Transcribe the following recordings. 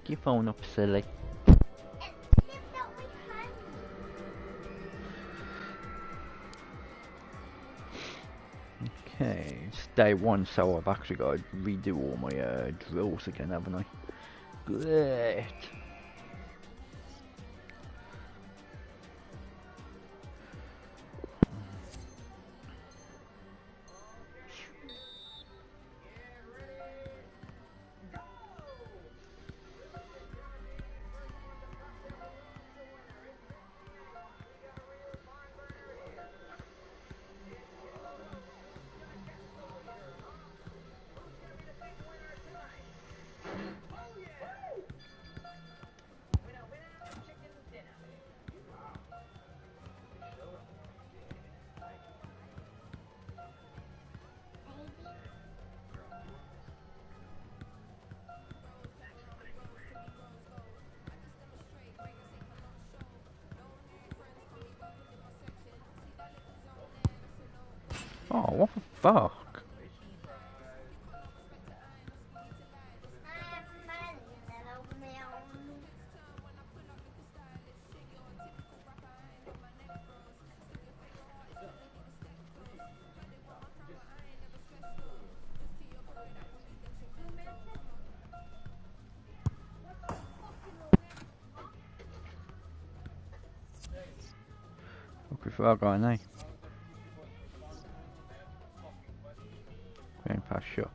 Pick your phone up, silly. Okay, it's day one, so I've actually got to redo all my drills again, haven't I? Great. Oh, what the fuck? Look if I got an A. Going past shot.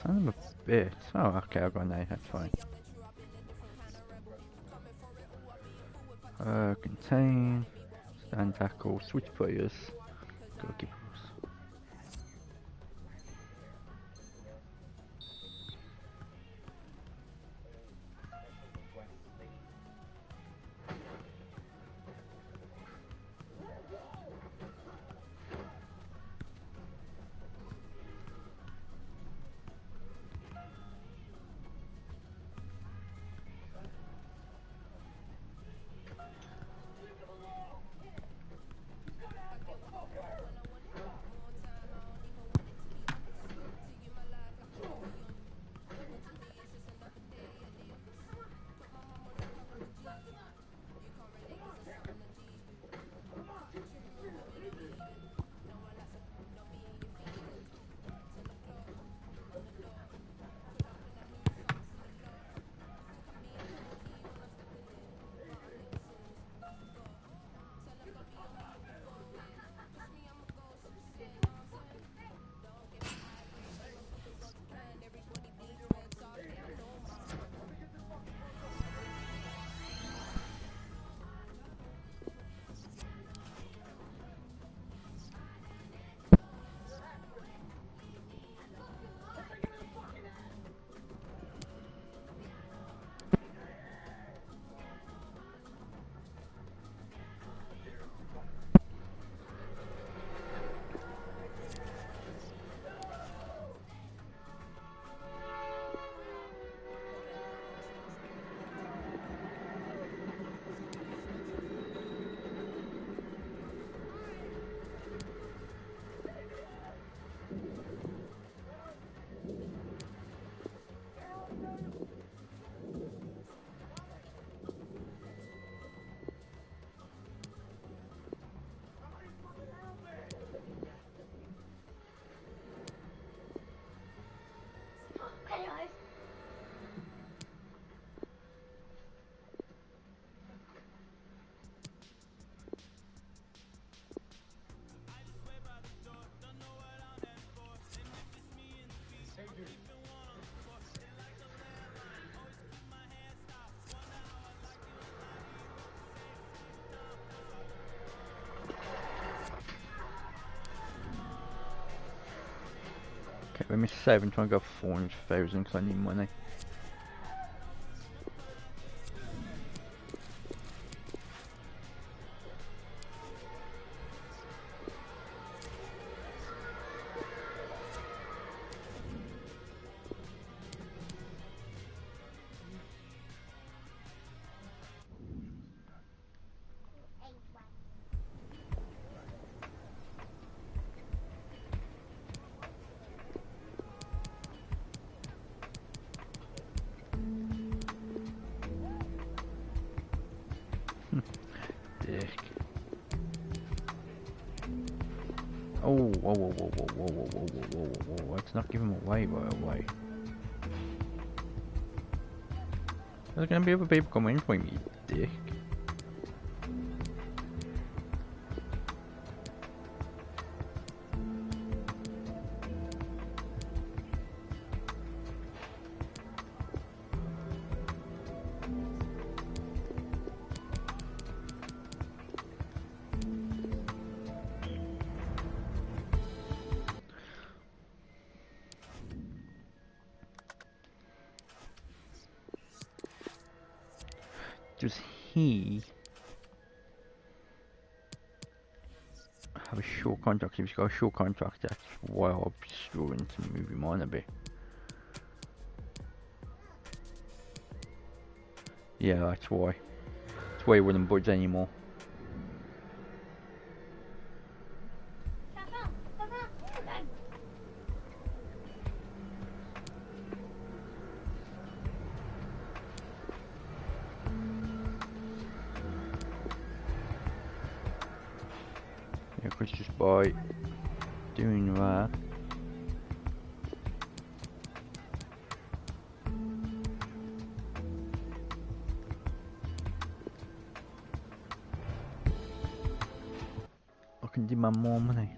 Son of a bitch. Oh, okay, I got an A, that's fine. Contain, stand tackle, switch players, goalkeepers. Let me save and try and go 400,000 because I need money. Dick. Oh, whoa, whoa, whoa, whoa, whoa, whoa, whoa, whoa, whoa, whoa, let's not give him away right away. There's gonna be other people coming in for me, you dick. Does he have a short contract? If he's got a short contract, that's why I'm struggling to move him on a bit. Yeah, that's why. That's why he wouldn't budge anymore. Yeah, because just by doing that, I can demand more money.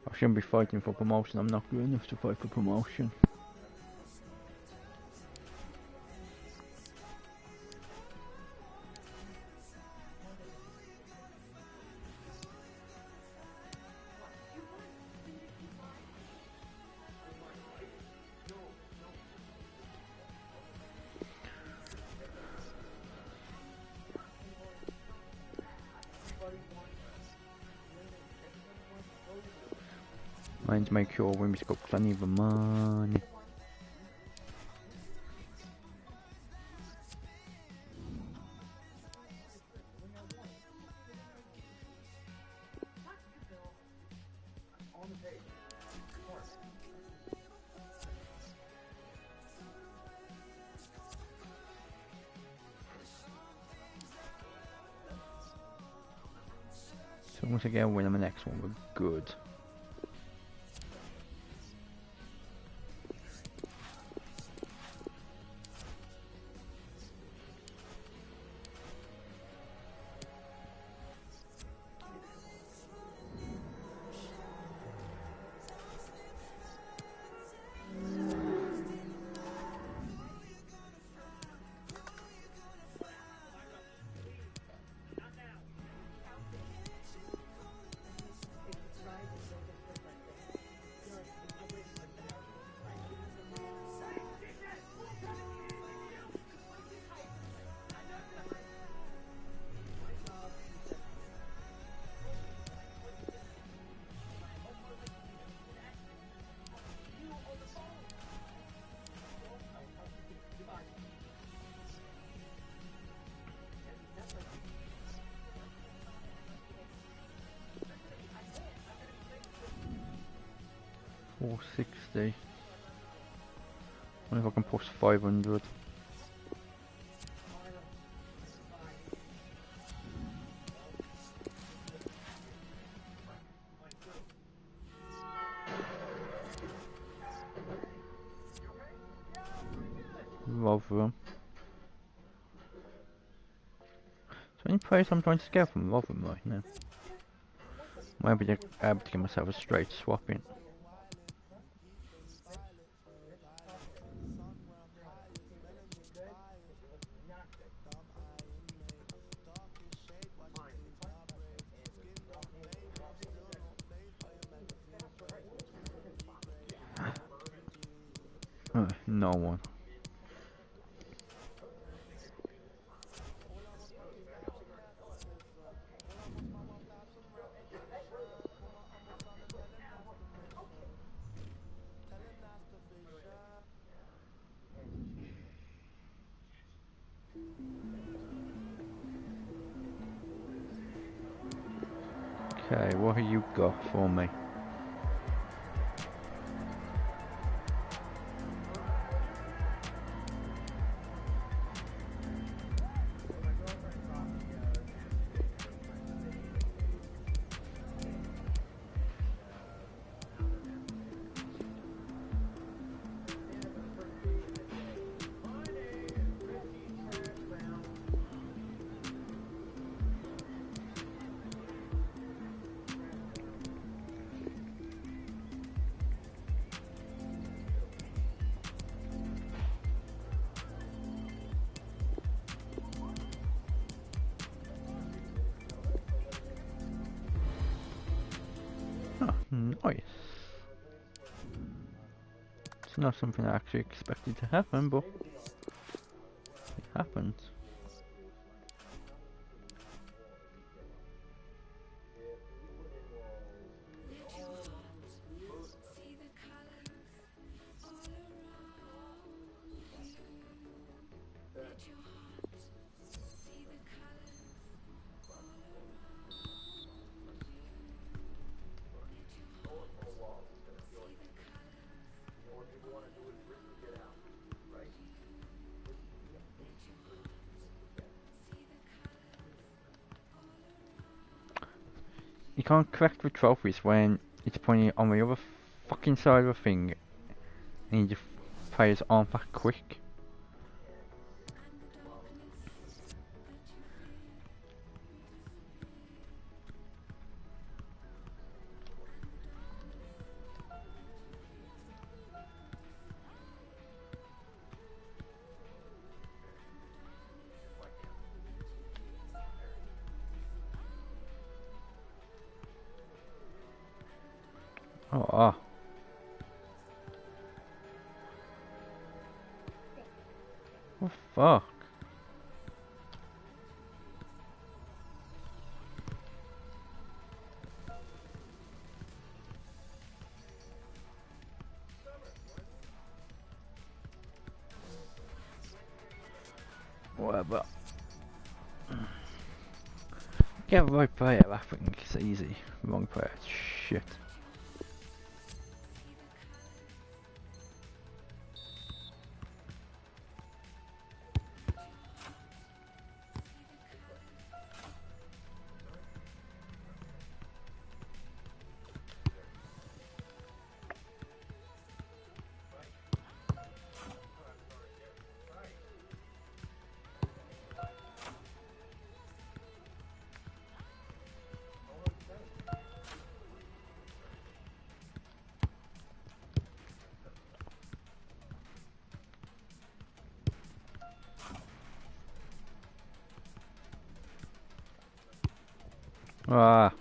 I shouldn't be fighting for promotion. I'm not good enough to fight for promotion. I need to make sure when we've got plenty of money. So once I get a win on the next one, we're good. 460. Wonder if I can push 500. Rotherham. So any players I'm trying to scale from Rotherham right now. Maybe they're able to get myself a straight swap in. No one. Okay, what have you got for me? Oh, nice. It's not something I actually expected to happen, but it happens. You can't collect the trophies when it's pointing on the other fucking side of the thing and your players aren't that quick. Oh, ah. What the fuck? Whatever. Get the right player, I think it's easy. Wrong player, it's shit. Ah.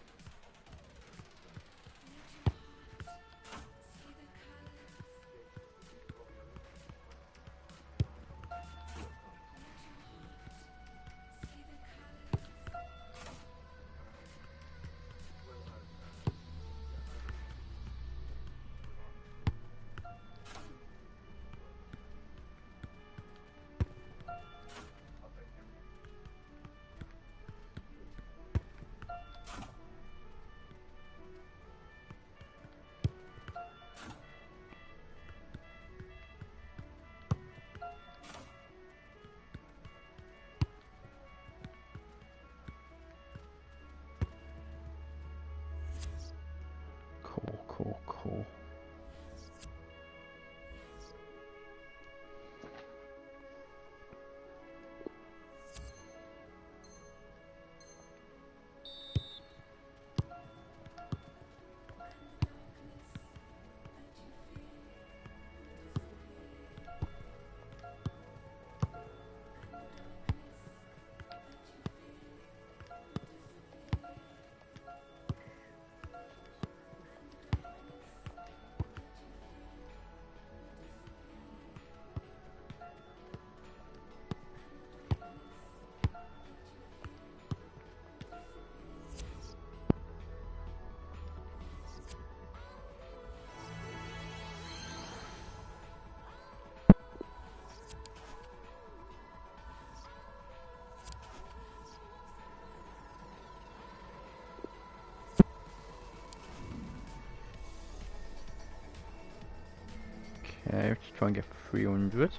Okay, let's try and get 300.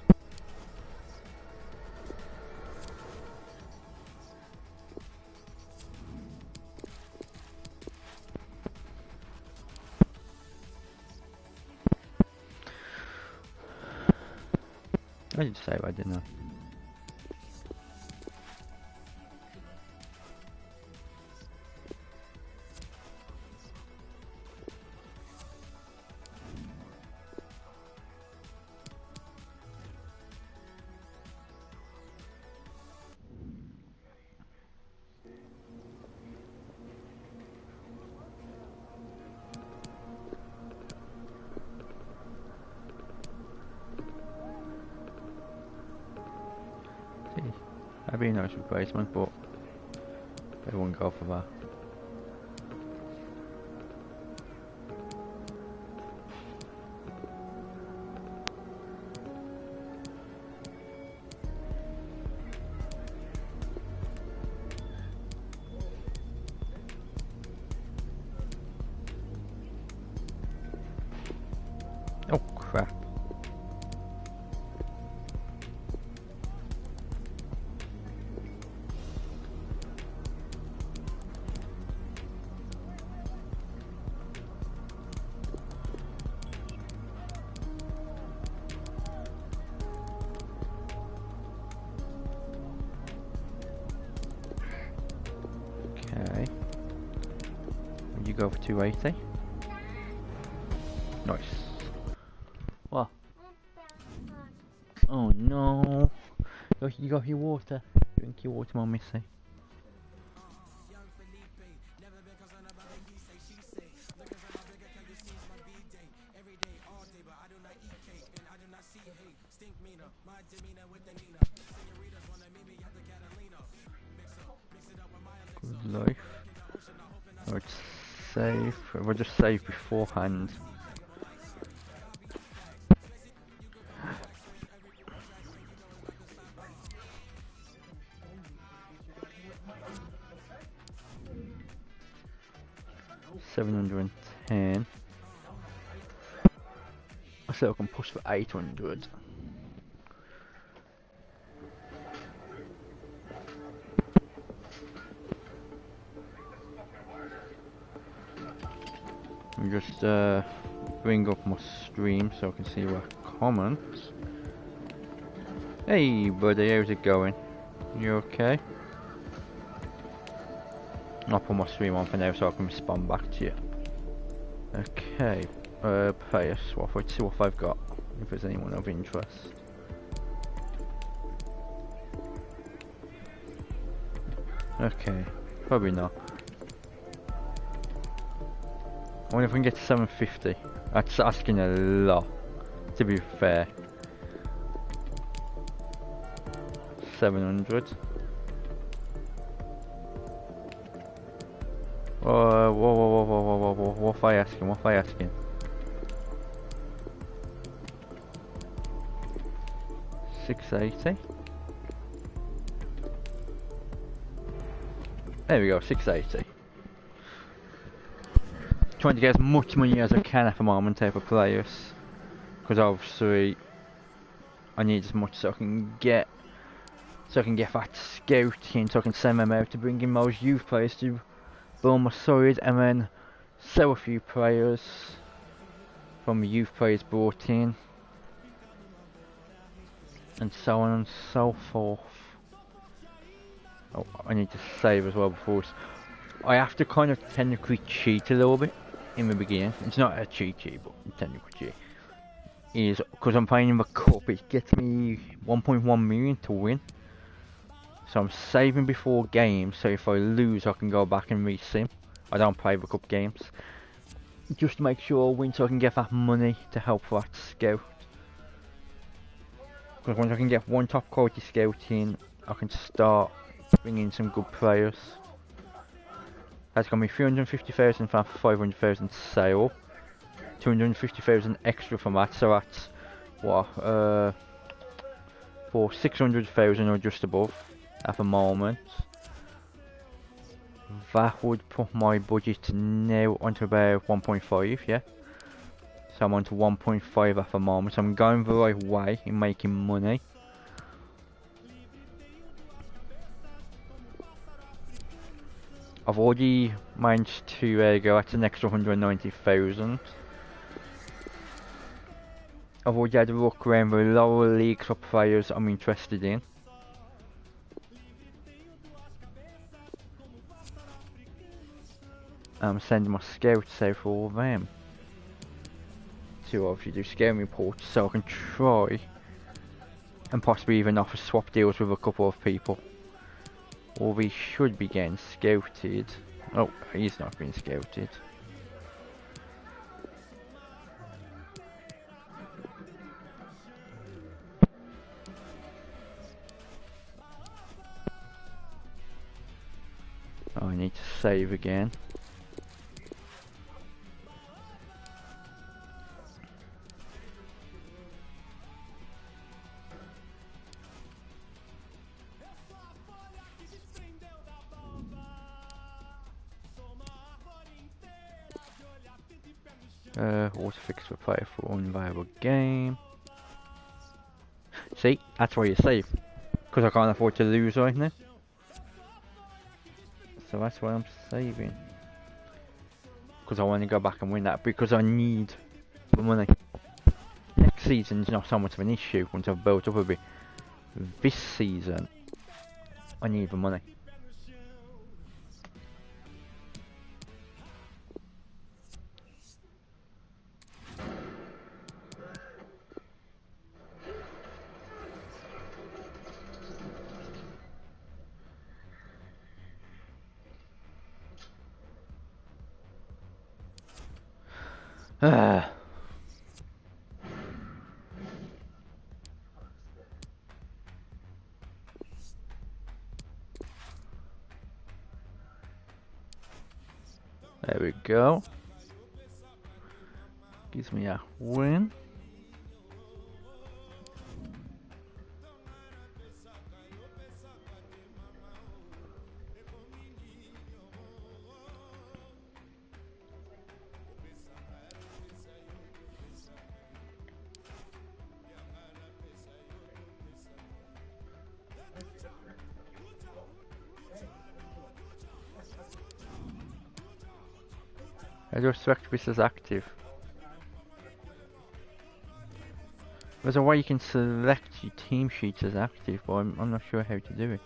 I did save, I didn't know. That'd be a nice replacement, but they won't go for that. Oh crap. Okay. Would you go for 280? Nice. What? Oh no. You got your water. Drink your water, my missy. Good life. Let's save. We'll just save beforehand. $710. I said I can push for 800. And just bring up my stream so I can see my comments. Hey buddy, how's it going? You okay? I'll put my stream on for now so I can respond back to you. Okay, player swap. Let's see what I've got, if there's anyone of interest. Okay, probably not. I wonder if we can get to 750. That's asking a lot, to be fair. 700. Whoa, what am I asking? What am I asking? $680. There we go, 680. Trying to get as much money as I can at the moment out of players, because obviously I need as much so I can get that scouting, so I can send them out to bring in those youth players to build my side, and then sell a few players from the youth players brought in, and so on and so forth. Oh, I need to save as well before I have to kind of technically cheat a little bit in the beginning. It's not a cheat, but technically cheat. Is because I'm playing in the cup, it gets me 1.1 million to win. So I'm saving before games, so if I lose I can go back and resim. I don't play the cup games. Just to make sure I win so I can get that money to help that scout. Because once I can get one top quality scout in, I can start bringing some good players. That's going to be 350,000 for 500,000 sale. 250,000 extra from that, so that's what, for 600,000 or just above at the moment. That would put my budget now onto about 1.5, yeah. So I'm on to 1.5 at the moment. So I'm going the right way in making money. I've already managed to go at an extra 190,000. I've already had a look around the lower leagues of players I'm interested in. I'm sending my scouts out for all of them to obviously do scouting reports, so I can try and possibly even offer swap deals with a couple of people. Or we should be getting scouted. Oh, he's not being scouted. Oh, I need to save again. Auto fix for player for unviable game. See, that's why you save. Because I can't afford to lose right now. So that's why I'm saving. Because I want to go back and win that. Because I need the money. Next season is not so much of an issue once I've built up a bit. This season, I need the money. There we go. Gives me a win. I do select this as active. There's a way you can select your team sheets as active, but I'm not sure how to do it.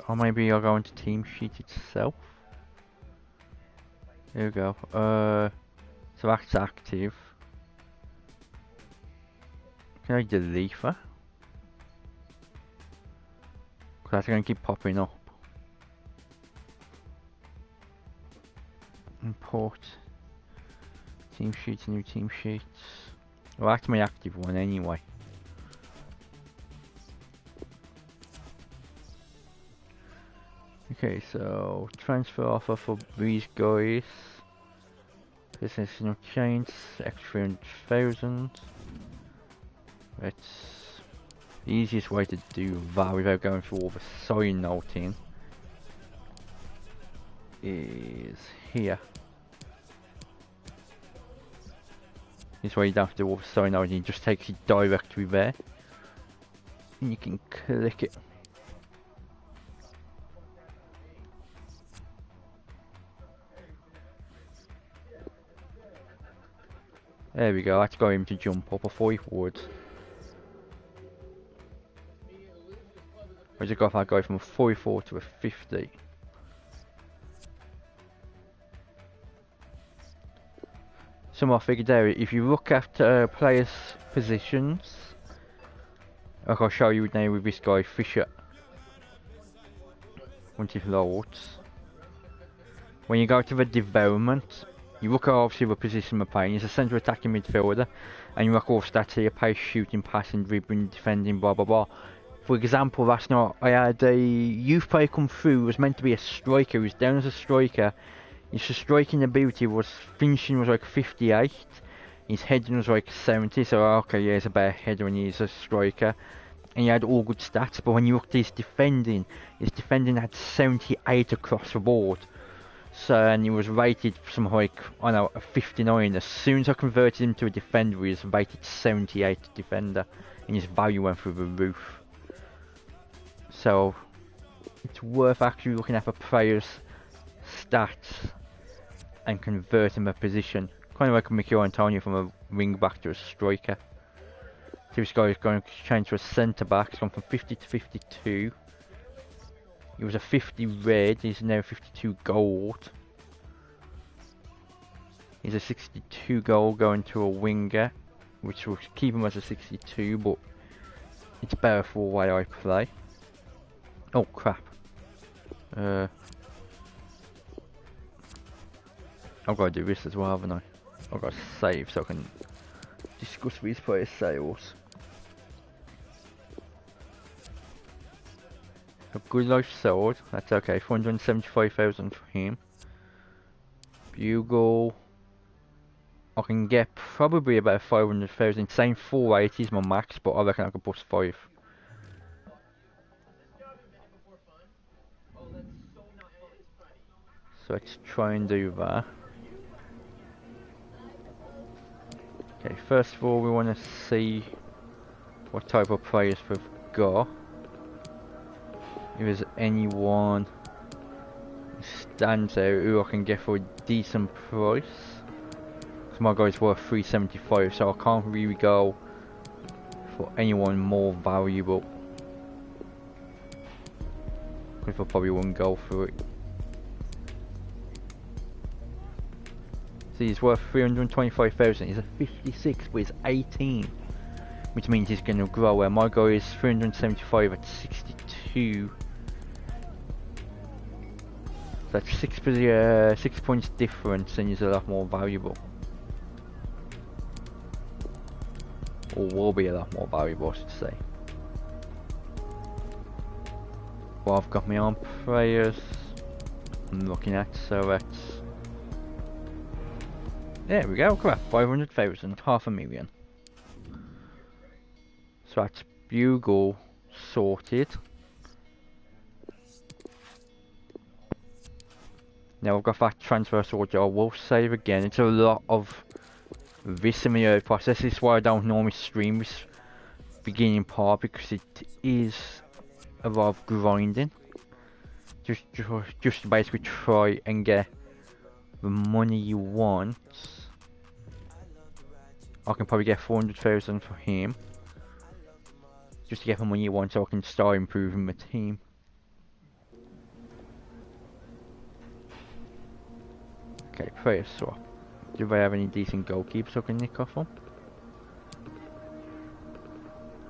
Or maybe I'll go into team sheet itself. There we go. So that's active. Can I delete that? Because that's going to keep popping up. Import team sheets, new team sheets. Well, that's my active one anyway. Okay, so transfer offer for these guys. Business no change, extra 300,000. That's the easiest way to do that without going through all the sign noting. Is here. This way you don't have to do all the sign noting, it just takes you directly there. And you can click it. There we go, that's got him to jump up a 5 wood. I just got that guy from a 44 to a 50. So I figured out, if you look at players' positions, like I'll show you now with this guy, Fisher. Once it loads. When you go to the development, you look at obviously the position we're playing. He's a central attacking midfielder, and you look all stats here: pace, shooting, passing, dribbling, defending, blah blah blah. For example, last night I had a youth player come through who was meant to be a striker. He was down as a striker. His striking ability was, finishing was like 58. His heading was like 70. So okay, yeah, he's a better header when he's a striker. and he had all good stats, but when you looked at his defending had 78 across the board. So, and he was rated something like, I don't know, a 59. As soon as I converted him to a defender, he was rated 78 defender, and his value went through the roof. So, it's worth actually looking at a player's stats and converting a position. Kind of like Mikel Antonio from a wing back to a striker. So this guy is going to change to a centre back. He's gone from 50 to 52. He was a 50 red, he's now 52 gold. He's a 62 gold going to a winger, which will keep him as a 62, but it's better for the way I play. Oh crap. I've got to do this as well, haven't I? I've got to save so I can discuss these players' sales. A good life sword, that's okay, 475,000 for him. Bugle, I can get probably about 500,000, same 480 is my max, but I reckon I could bust 5. So let's try and do that. Okay, first of all we want to see what type of players we've got. If there's anyone who stands out who I can get for a decent price. Because my guy's worth 375, so I can't really go for anyone more valuable. Because I probably wouldn't go for it. See, he's worth 325,000. He's a 56, but he's 18. Which means he's going to grow. Where my guy is 375 at 62. So that's 6 points difference, and he's a lot more valuable. Or will be a lot more valuable, I should say. Well, I've got my own players I'm looking at, so that's... There we go, come on, 500,000, 500,000. So that's Bugle sorted. Now I've got that transfer sorted. I will save again. It's a lot of this in the process. This is why I don't normally stream this beginning part, because it is a lot of grinding. Just to basically try and get the money you want. I can probably get 400,000 for him. Just to get the money you want so I can start improving my team. Okay, player swap. Do I have any decent goalkeepers I can nick off them?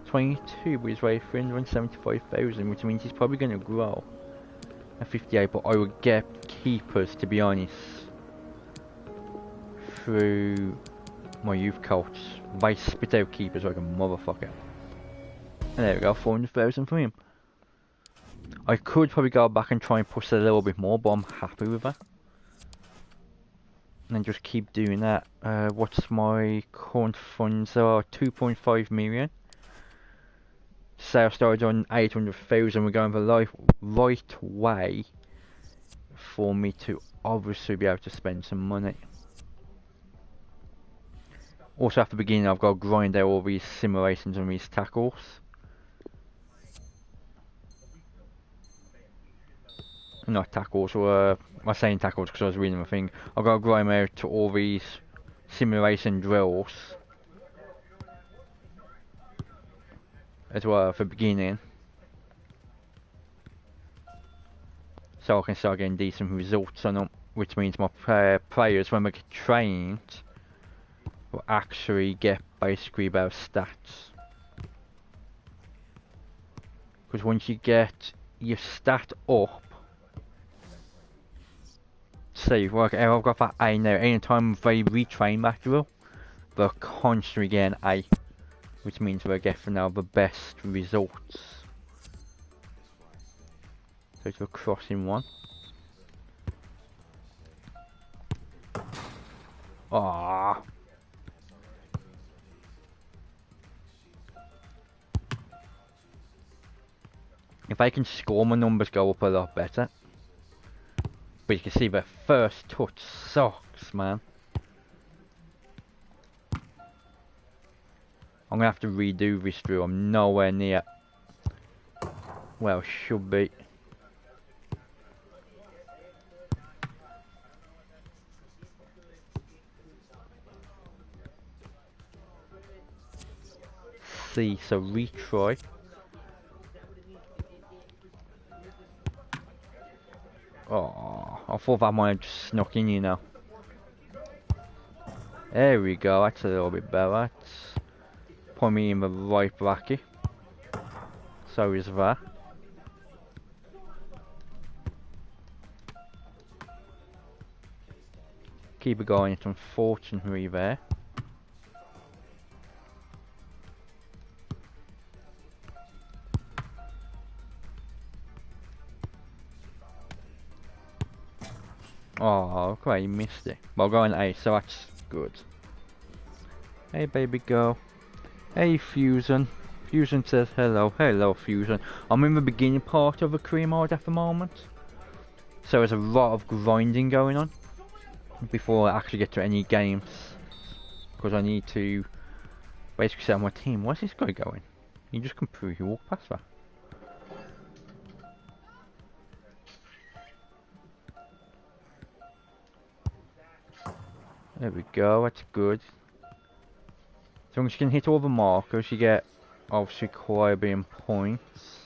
22, but he's worth 375,000, which means he's probably going to grow at 58, but I would get keepers, to be honest, through my youth coach. They spit out keepers like a motherfucker. And there we go, 400,000 for him. I could probably go back and try and push it a little bit more, but I'm happy with that. And just keep doing that. What's my current funds? 2.5 million. Sale started on 800,000. We're going the right way for me to obviously be able to spend some money. Also at the beginning I've got to grind out all these simulations and these tackles. Not tackles, I'm saying tackles because I was reading the thing. I've got to grind out to all these simulation drills as well for beginning, so I can start getting decent results on them, which means my players, when they get trained, will actually get basically about stats. Because once you get your stat up, see, well, I've got that A now. Anytime they retrain that drill, they're constantly getting A, which means they're getting now the best results. So we're crossing one. Ah. If I can score, my numbers go up a lot better. But you can see the first touch sucks, man. I'm gonna have to redo this through. I'm nowhere near where I should be. See, so retry. Oh, I thought that might have just snuck in, you know. There we go, that's a little bit better. That's put me in the right bracket. So is that. Keep it going, it's unfortunately there. Oh, okay, you missed it. Well, going A, so that's good. Hey, baby girl. Hey, Fusion. Fusion says hello. Hello, Fusion. I'm in the beginning part of a career mode at the moment. So there's a lot of grinding going on before I actually get to any games. Because I need to basically set up my team. Where's this guy going? You just completely walk past that. There we go, that's good. So I'm just going to hit all the markers, you get obviously quite a bit in points.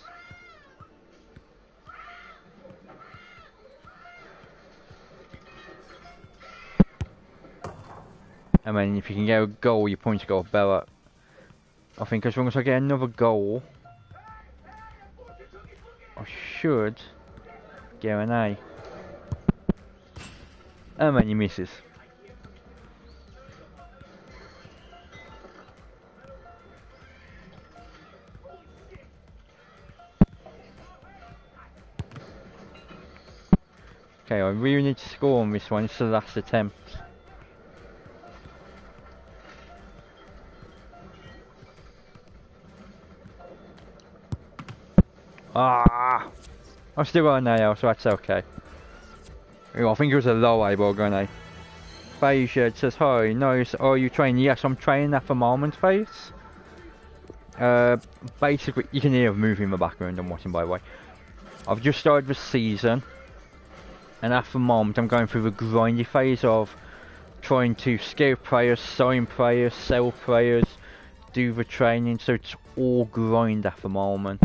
And then if you can get a goal, your points go up better. I think as long as I get another goal, I should get an A. And then he misses. Okay, I really need to score on this one, it's the last attempt. Ah! I've still got an A, so that's okay. I think it was a low A, but I'll go an A. Faisha says, hi, nice, are you training? Yes, I'm training at the moment, Face. Basically, you can hear a movie in the background I'm watching, by the way. I've just started the season. And at the moment, I'm going through the grindy phase of trying to scout players, sign players, sell players, do the training, so it's all grind at the moment.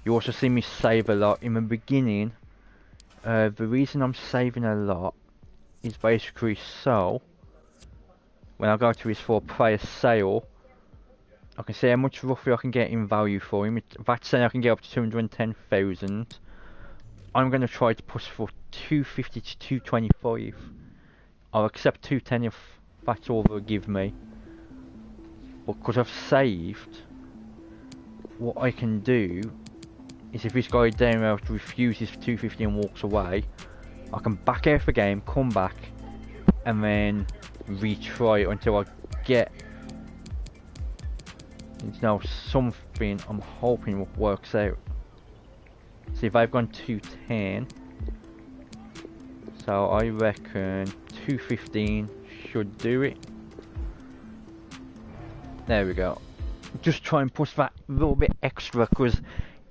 You also see me save a lot. In the beginning, the reason I'm saving a lot is basically so, when I go to his for player sale, I can see how much roughly I can get in value for him. That's saying I can get up to 210,000. I'm going to try to push for 250 to 225. I'll accept 210 if that's all they'll give me. But because I've saved, what I can do is if this guy down out refuses 250 and walks away, I can back out the game, come back, and then retry until I get, you know, something I'm hoping works out. See, if I've gone 210, so I reckon 215 should do it. There we go. Just try and push that little bit extra, because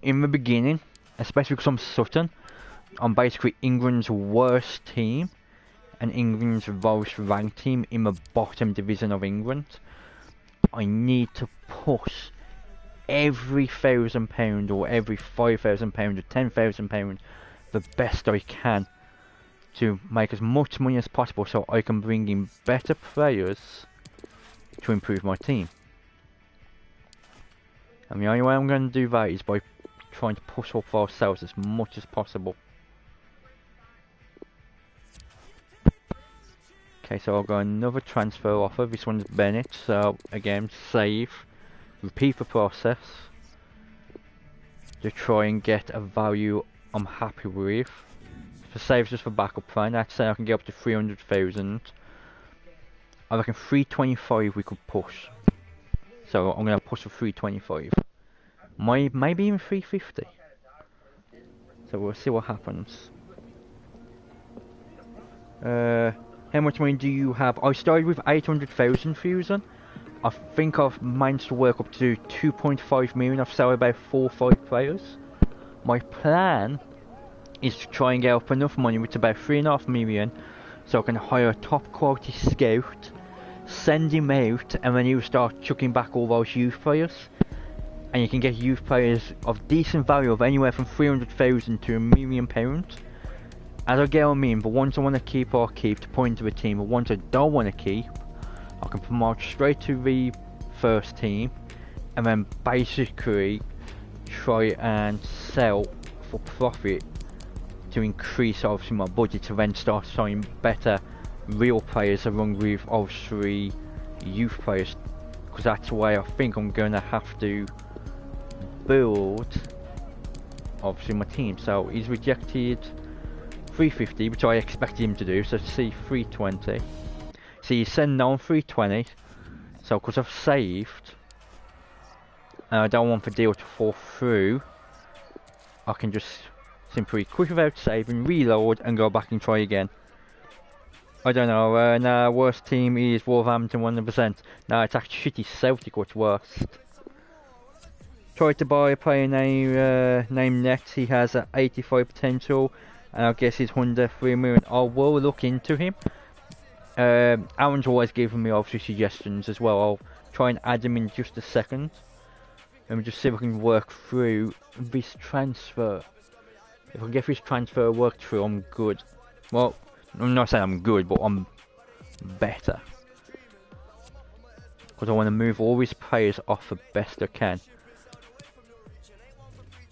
in the beginning, especially because I'm Sutton, I'm basically England's worst team and England's most ranked team in the bottom division of England. I need to push every £1,000 or every £5,000 or £10,000 the best I can to make as much money as possible so I can bring in better players to improve my team. And the only way I'm going to do that is by trying to push up ourselves as much as possible. Okay, so I'll go another transfer offer. This one's Bennett, so again, save. Repeat the process to try and get a value I'm happy with. For saves just for backup plan, that's saying I can get up to 300,000. I reckon 325 we could push. So I'm going to push for 325. maybe even 350. So we'll see what happens. How much money do you have? I started with 800,000 Fusion. I think I've managed to work up to 2.5 million. I've sold about 4 or 5 players. My plan is to try and get up enough money, which is about 3.5 million, so I can hire a top quality scout, send him out, and then he'll start chucking back all those youth players. And you can get youth players of decent value of anywhere from 300,000 to £1 million. As I get on me, the ones I want to keep, I'll keep to put into the team. The ones I don't want to keep, I can promote straight to the first team, and then basically try and sell for profit to increase obviously my budget, to then start signing better real players along with obviously youth players, because that's the way I think I'm going to have to build obviously my team. So he's rejected 350, which I expected him to do, so see 320. See, he's sending on 320, so because I've saved and I don't want the deal to fall through, I can just simply quit without saving, reload and go back and try again. I don't know, nah, worst team is Wolverhampton 100%. Nah, it's actually shitty Celtic what's worst. Tried to buy a player named Next, he has 85 potential, and I guess he's under 3 million. I will look into him. Aaron's always giving me obviously suggestions as well. I'll try and add him in just a second. And we'll just see if I can work through this transfer. If I can get this transfer worked through, I'm good. Well, I'm not saying I'm good, but I'm better. Because I want to move all these players off the best I can.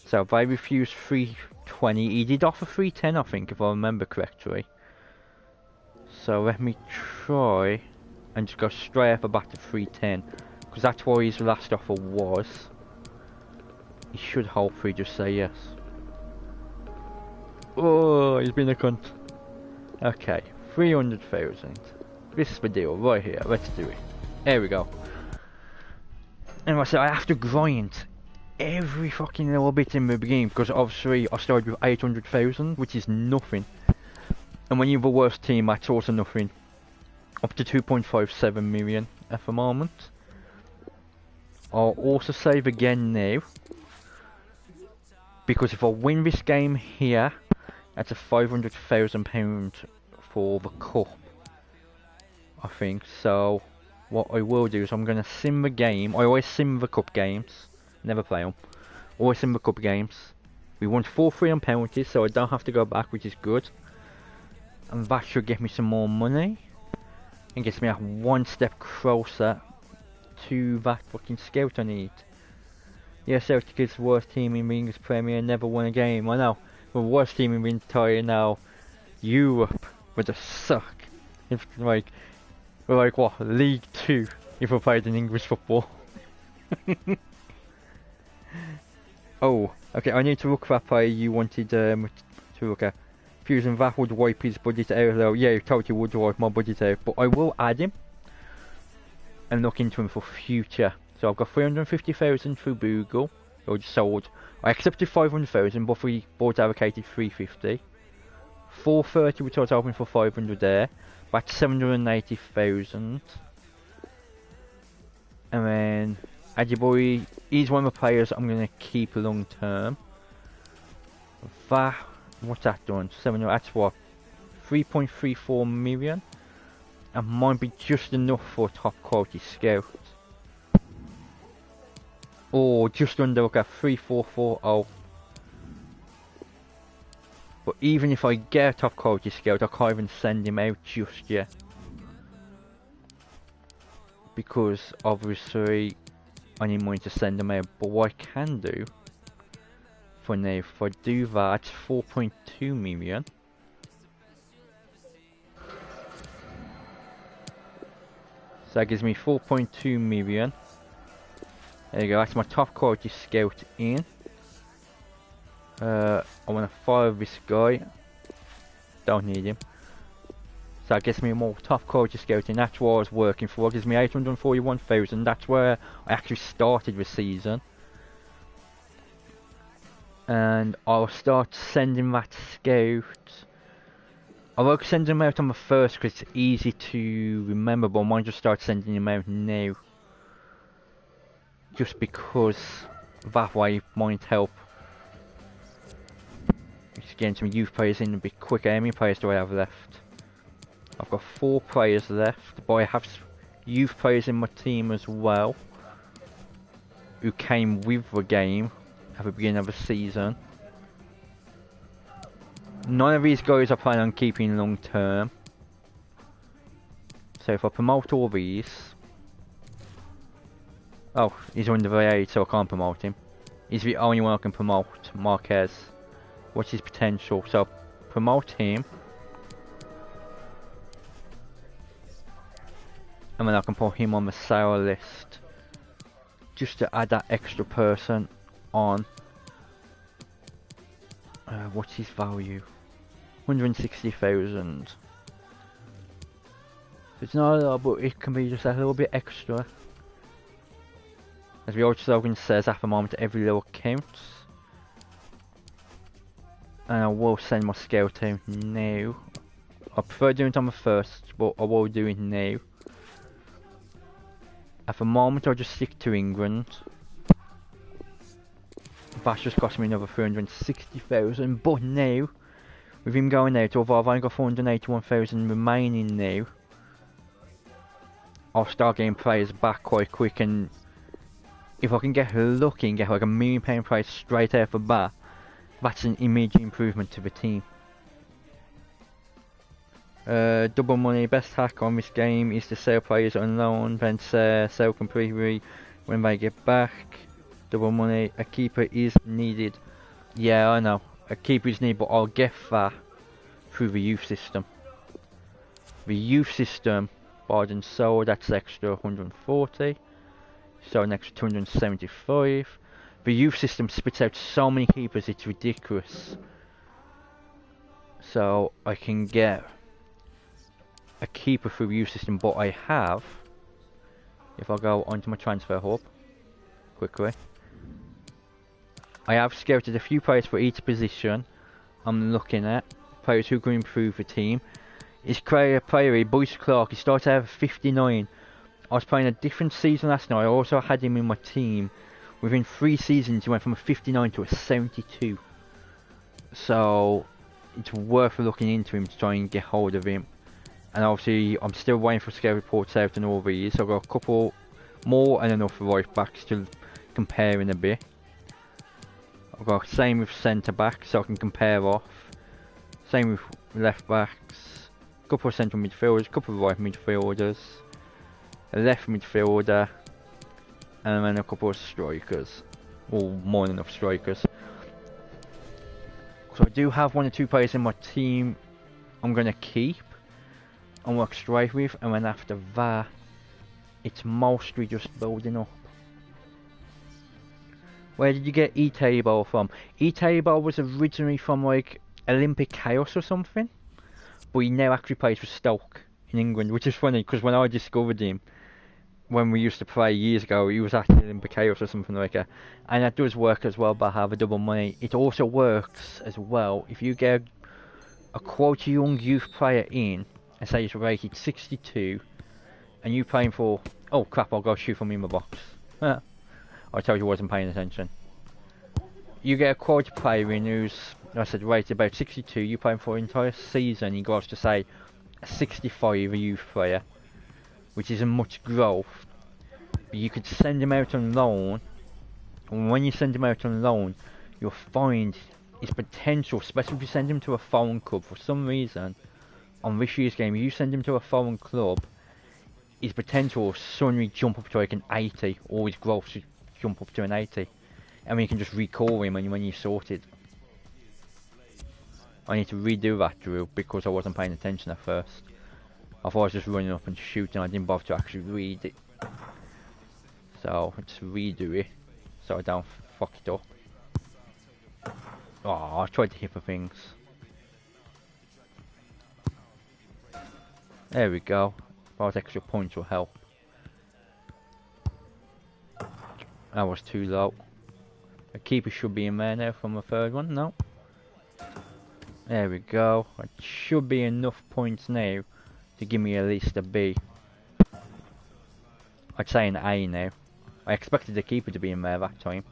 So if I refuse 320, he did offer 310 I think, if I remember correctly. So let me try and just go straight up back to 310. Because that's what his last offer was. He should hopefully just say yes. Oh, he's been a cunt. Okay, 300,000. This is the deal right here. Let's do it. There we go. And I said I have to grind every fucking little bit in the beginning, because obviously I started with 800,000, which is nothing. And when you have a worse team, that's also nothing. Up to 2.57 million at the moment. I'll also save again now, because if I win this game here, that's a £500,000 for the cup, I think. So what I will do is I'm going to sim the game. I always sim the cup games, never play them. Always sim the cup games. We won 4-3 on penalties, so I don't have to go back, which is good. And that should get me some more money, and gets me one step closer to that fucking scout I need. Yeah, Celtic is the worst team in the English Premier, never won a game. I know, the worst team in the entire now Europe would just suck. If like, we're like what, League 2 if we played in English football. Oh, okay, I need to look that player you wanted to look at. Fusion, that would wipe his budget out though. Yeah, it totally would wipe my budget out, but I will add him and look into him for future. So I've got 350,000 through Google, or just sold. I accepted 500,000, but we both allocated 350. 430, which I was hoping for 500 there. That's 780,000. And then Ajiboy, he's one of the players I'm gonna keep long term. That, what's that done? That's what, 3.34 million. And might be just enough for a top quality scout. Or just under, look at 3440. But even if I get a top quality scout, I can't even send him out just yet. Because obviously I need money to send him out. But what I can do for now, if I do that, it's 4.2 million. So that gives me 4.2 million. There you go, that's my top quality scout in. I want to fire this guy. Don't need him. So that gets me more top quality scouting. That's what I was working for. It gives me 841,000. That's where I actually started the season. and I'll start sending that scout. I won't send him out on the first because it's easy to remember, but I might just start sending him out now. Just because that way might help. Just getting some youth players in a bit quicker. How many players do I have left? I've got 4 players left, but I have youth players in my team as well, who came with the game at the beginning of the season. None of these guys I plan on keeping long term. So if I promote all these... Oh, he's under the age, so I can't promote him. He's the only one I can promote, Marquez. What's his potential? So promote him. And then I can put him on the sale list. Just to add that extra person on. What's his value? 160,000. So it's not a lot, but it can be just a little bit extra. As the old slogan says, at the moment every little counts. And I will send my scout out now. I prefer doing it on the first, but I will do it now. At the moment I'll just stick to England. That's just cost me another 360,000, but now, with him going out, although I've only got 481,000 remaining now, I'll start getting players back quite quick, and if I can get lucky and get like £1 million prize straight out the bat, that's an immediate improvement to the team. Double money, best hack on this game is to sell players on loan, then sell completely when they get back. Double money, a keeper is needed. Yeah, I know, a keeper is needed, but I'll get that through the youth system. The youth system, bought and sold, that's extra 140. So an extra 275. The youth system spits out so many keepers, it's ridiculous. So I can get a keeper through the youth system, but I have, if I go onto my transfer hub quickly, I have scouted a few players for each position I'm looking at, players who can improve the team. His player, Boyce Clark, he started out at 59. I was playing a different season last night, I also had him in my team. Within 3 seasons he went from a 59 to a 72. So it's worth looking into him to try and get hold of him. And obviously I'm still waiting for scout reports out and all these, so I've got a couple more and enough right backs to compare in a bit. I've got same with centre backs, so I can compare off. Same with left backs, a couple of central midfielders, a couple of right midfielders, a left midfielder, and then a couple of strikers. Well, more than enough strikers. So I do have 1 or 2 players in my team I'm going to keep and work straight with, and then after that it's mostly just building up. Where did you get E-Table from? E-Table was originally from like Olympic Chaos or something, but he now actually plays for Stoke in England, which is funny because when I discovered him, when we used to play years ago, he was actually Olympic Chaos or something like that. And that does work as well by having double money. It also works as well if you get a quite young youth player in, and say he's rated 62, and you playing for... Oh crap, I'll go shoot from in the box. I told you I wasn't paying attention. You get a quality player in who's, like I said, rated about 62, you play him for an entire season, he goes to say a 65, a youth player, which isn't much growth. But you could send him out on loan, and when you send him out on loan, you'll find his potential, especially if you send him to a foreign club. For some reason, on this year's game, if you send him to a foreign club, his potential will suddenly jump up to like an 80, or his growth should jump up to an 80. And you can just recall him when you sorted. I need to redo that drill because I wasn't paying attention at first. I thought I was just running up and shooting, I didn't bother to actually read it. So, let's redo it, so I don't fuck it up. Oh, I tried to hit for things. There we go. Those extra points will help. That was too low. A keeper should be in there now from the third one. No. There we go. It should be enough points now to give me at least a B. I'd say an A now. I expected the keeper to be in there that time.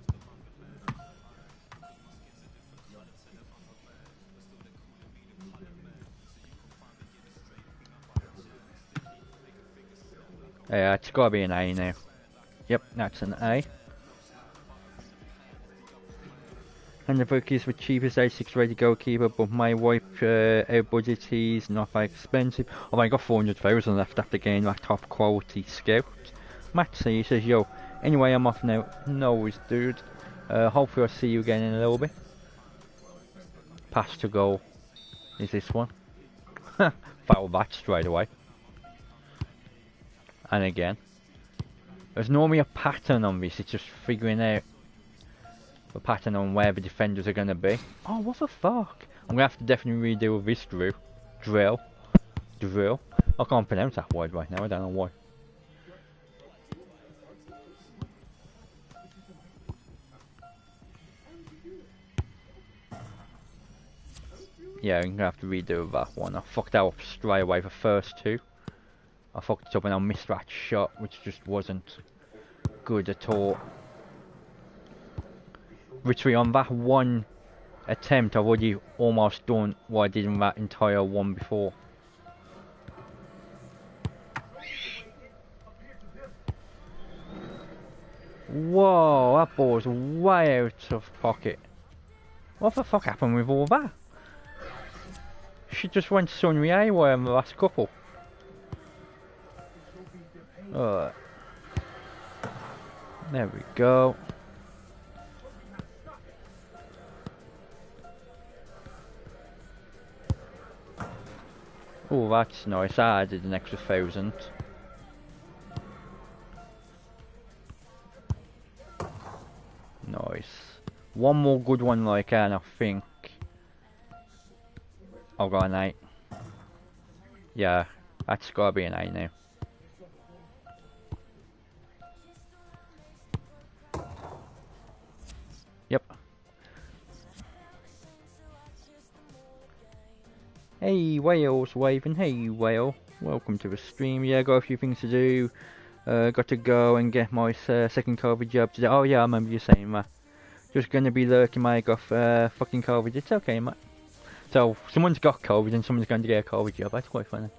Yeah, it's gotta be an A now. Yep, that's an A. And the book is the cheapest A6 rated goalkeeper, but my wife out budget, he's not that expensive. Oh, I got 400,000 left after getting that top quality scout. Matt C says, yo, anyway, I'm off now. No worries, dude. Hopefully I'll see you again in a little bit. Pass to goal is this one. Foul back straight away. And again. There's normally a pattern on this, it's just figuring out the pattern on where the defenders are going to be. Oh, what the fuck? I'm going to have to definitely redo this drill. I can't pronounce that word right now, I don't know why. Yeah, I'm going to have to redo that one. I fucked that up straight away the first two. I fucked it up and I missed that shot, which just wasn't good at all. Literally on that one attempt, I've already almost done what I did in that entire one before. Whoa, that ball's way out of pocket. What the fuck happened with all that? She just went Sunny AWA in the last couple. There we go. Oh, that's nice. I added an extra 1,000. Nice. One more good one like that, and I think I'll go an 8. Yeah, that's gotta be an 8 now. Yep. Hey, Wales waving. Hey, whale. Welcome to the stream. Yeah, got a few things to do. Got to go and get my second COVID jab today. Oh yeah, I remember you saying that. Just gonna be lurking, mate. Got fucking COVID. It's okay, mate. So someone's got COVID and someone's going to get a COVID jab. That's quite funny.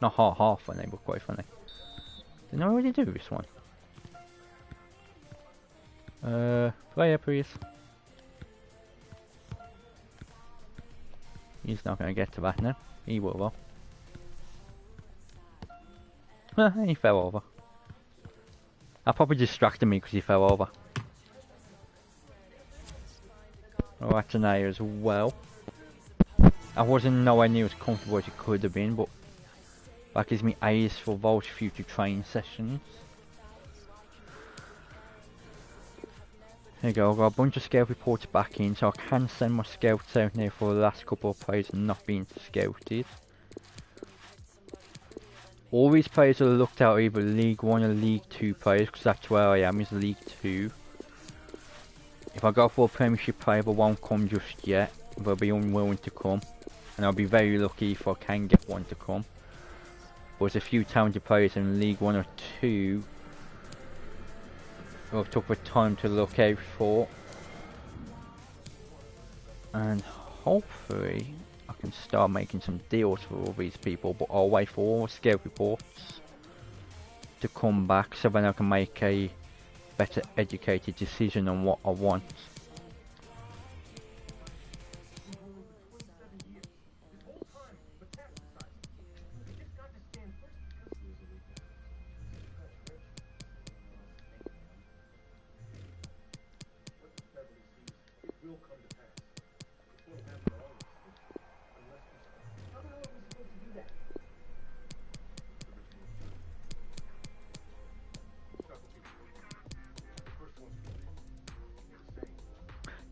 Not half funny, but quite funny. Didn't know how to do this one. Player, please. He's not going to get to that now. He will though. He fell over. That probably distracted me because he fell over. Oh, that's an A as well. I wasn't nowhere near as comfortable as it could have been, but that gives me A's for those future training sessions. There you go, I've got a bunch of scout reports back in, so I can send my scouts out now for the last couple of players not being scouted. All these players are looked at either League 1 or League 2 players, because that's where I am, is League 2. If I go for a Premiership player, they won't come just yet. They'll be unwilling to come. And I'll be very lucky if I can get one to come. But there's a few talented players in League 1 or 2 who I've took the time to look out for. And hopefully I can start making some deals for all these people, but I'll wait for all scout reports to come back so then I can make a better educated decision on what I want.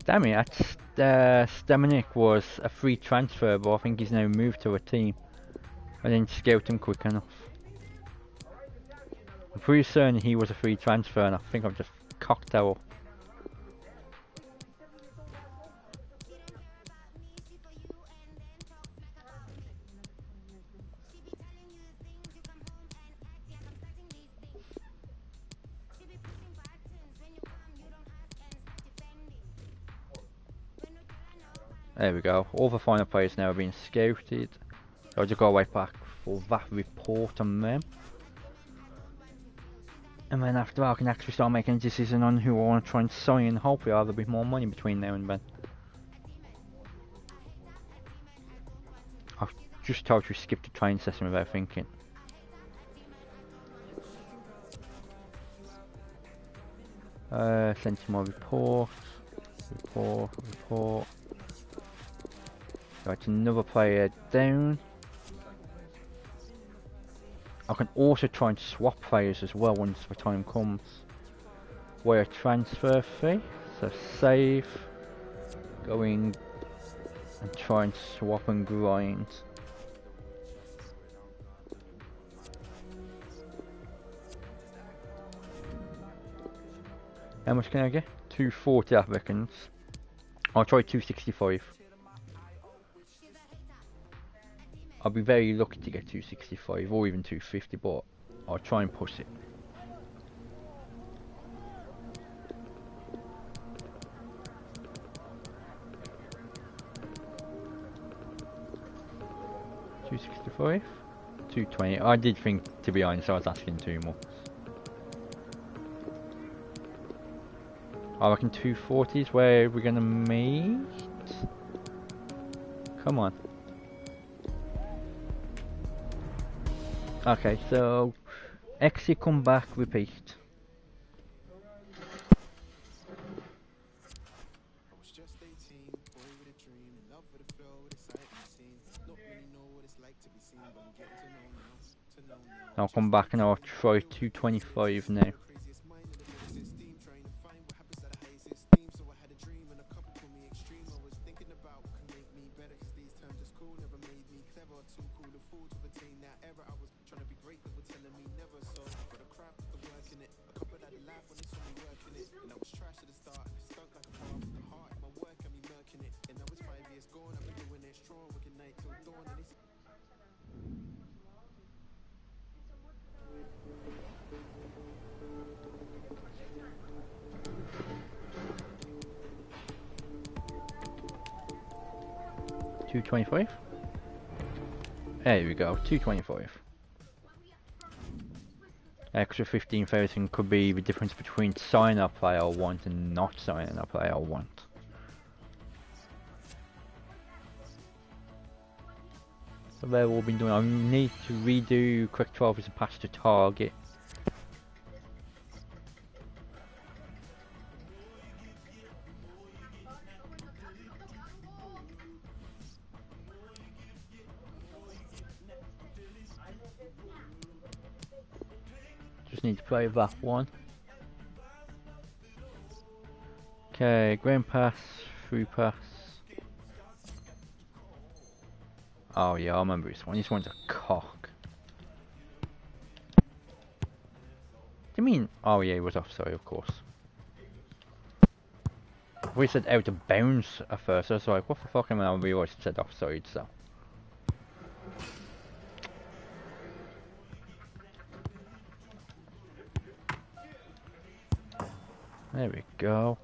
Damn it, Stemanik was a free transfer, but I think he's now moved to a team. I didn't scout him quick enough. I'm pretty certain he was a free transfer, and I think I've just cocked out. There we go. All the final players now are being scouted. I'll just go right back for that report on them. And then after that I can actually start making a decision on who I want to try and sign, and hopefully I'll have a bit more money between now and then. I've just totally skipped the train session without thinking. Send to my report. Report. Right, another player down. I can also try and swap players as well once the time comes. Wire transfer fee. So save. Going and try and swap and grind. How much can I get? 240 I reckon. I'll try 265. I'll be very lucky to get 265 or even 250, but I'll try and push it. $265, $220. I did think, to be honest, I was asking too much. I reckon 240 is where we're gonna meet. Come on. Okay, so exit, come back, repeat. I'll come back and I'll try 225 now. $225. There we go, 225. Extra 15,000 could be the difference between signing a player I want and not signing a player I want. So they've all been doing. I need to redo quick 12 as a pass to target. Just need to play that one. Okay, ground pass, through pass. Oh yeah, I remember this one. This one's a cock. Do you mean? Oh yeah, he was offside, of course. We said out of bounds at first. I was like, what the fuck? And I realised it said offside, so. There we go.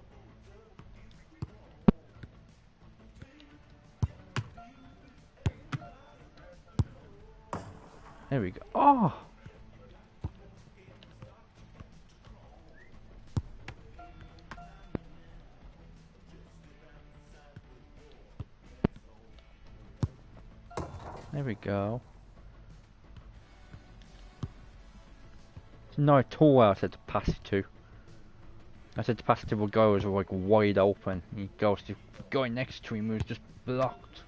There we go. Oh! There we go. It's not at all where I said to pass it to. I said to pass it to a guy who was like wide open. He goes to the guy next to him who was just blocked.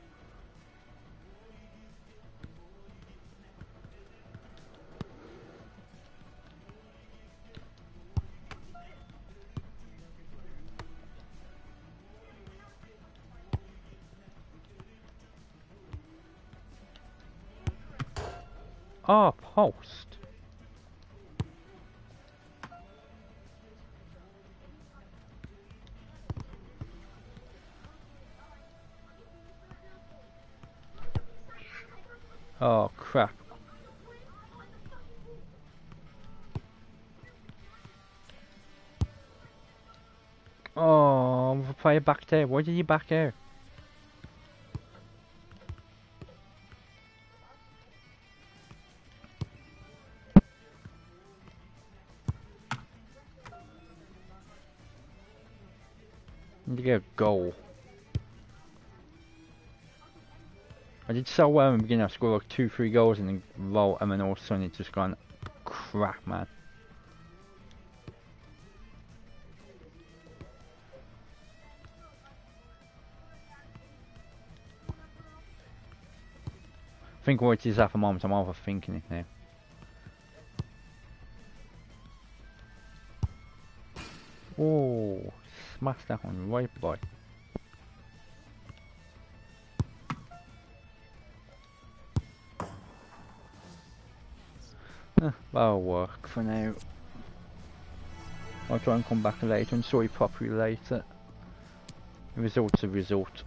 Ah, post. Oh crap. Oh, the player back there. Why did he back there? need to get a goal. I did so well in the beginning, I scored like 2-3 goals and then roll, and then all of a sudden it's just gone crap, man. I think what it is at the moment, I'm overthinking it now. Oh, smash that one right by. That'll work for now. I'll try and come back later and sort it properly later. The result's a result.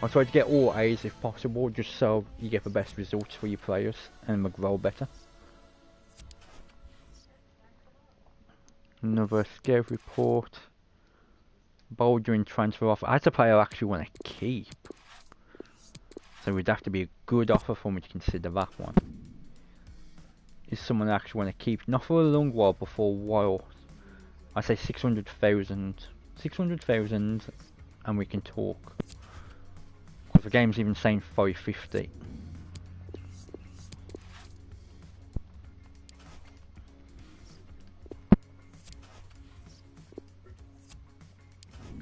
I'll try to get all A's if possible, just so you get the best results for your players and will grow better. Another scout report. Bouldering transfer offer. That's a player I actually want to keep. So it would have to be a good offer for me to consider that one. Is someone I actually want to keep. Not for a long while, but for a while. I say 600,000. 600,000 and we can talk. Because the game's even saying 550.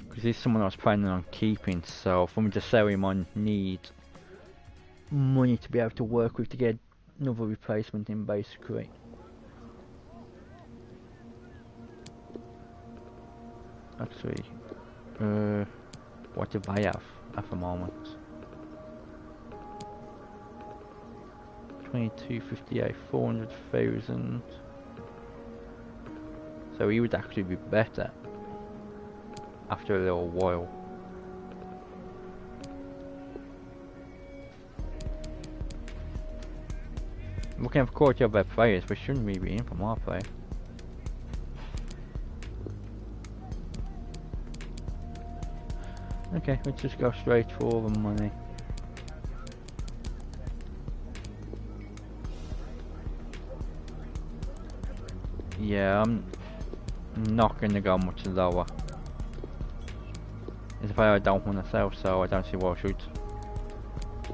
Because he's someone I was planning on keeping, so for me to sell him I need money to be able to work with to get another replacement in basically. Actually, what do I have at the moment? 2258, 400,000. So he would actually be better after a little while. Looking at the quality of their players, we shouldn't really be in from our play. Okay, let's just go straight for the money. Yeah, I'm not gonna go much lower. It's a player I don't want to sell, so I don't see why I should.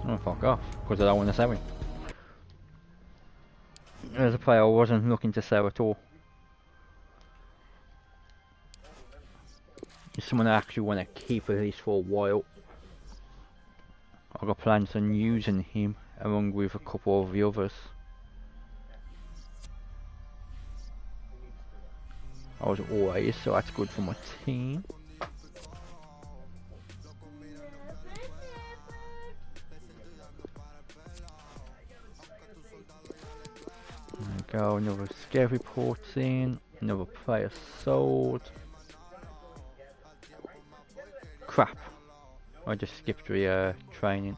Oh, fuck off, because I don't want to sell him. There's a player I wasn't looking to sell at all. It's someone I actually want to keep at least for a while. I've got plans on using him along with a couple of the others. I was always, so that's good for my team. There we go, another scare report in, another player sold. Crap, I just skipped the training.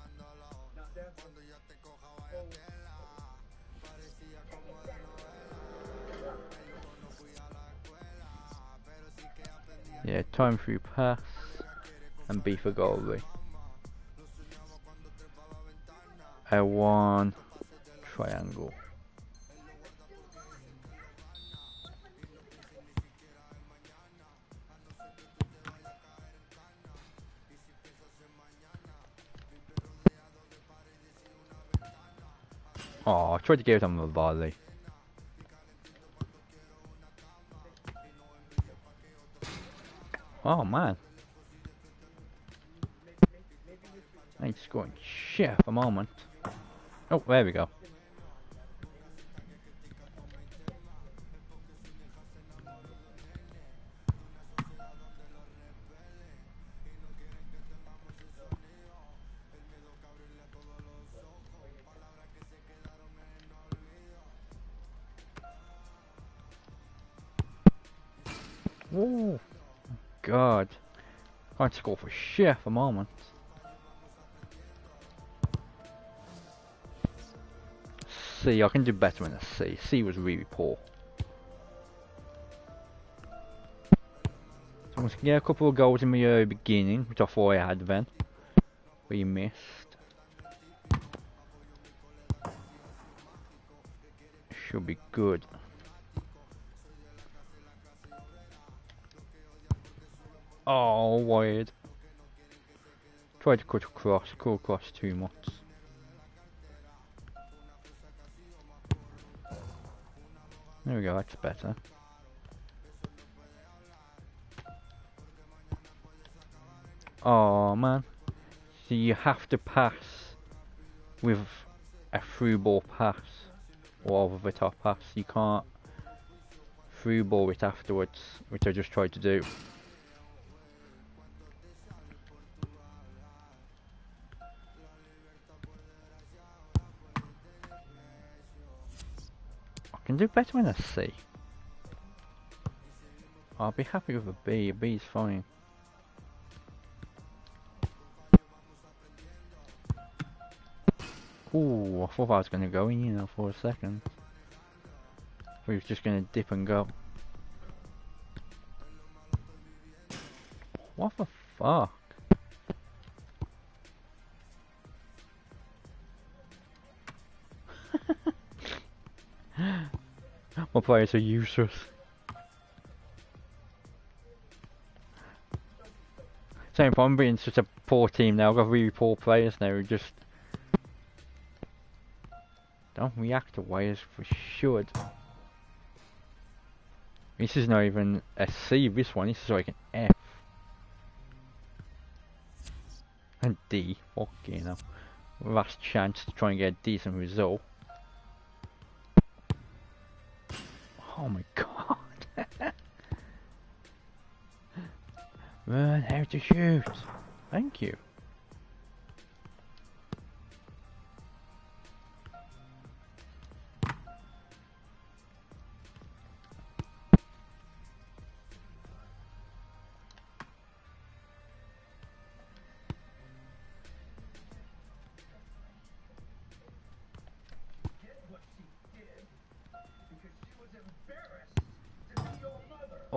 Yeah, time through pass and B for goalie. L1 triangle. Oh, I tried to give them a volley. Oh man. I ain't scoring shit at the moment. Oh, there we go. Oh god. I can't score for shit at the moment. C, I can do better than a C. C was really poor. So I'm going to get a couple of goals in the beginning, which I thought I had then. We missed. Should be good. Oh, wide. Tried to cut across too much. There we go, that's better. Oh man. So you have to pass with a through ball pass or over the top pass. You can't through ball it afterwards, which I just tried to do. I can do better in a C. I'll be happy with a B. A B is fine. Ooh, I thought I was going to go in, you know, for a second. We was just going to dip and go. What the fuck? My players are useless. Same problem being such a poor team now. I've got really poor players now who just don't react to ways we should. This is not even a C, this one, this is like an F. And D, fuck you know. Last chance to try and get a decent result. Oh my god. Learn how to shoot. Thank you.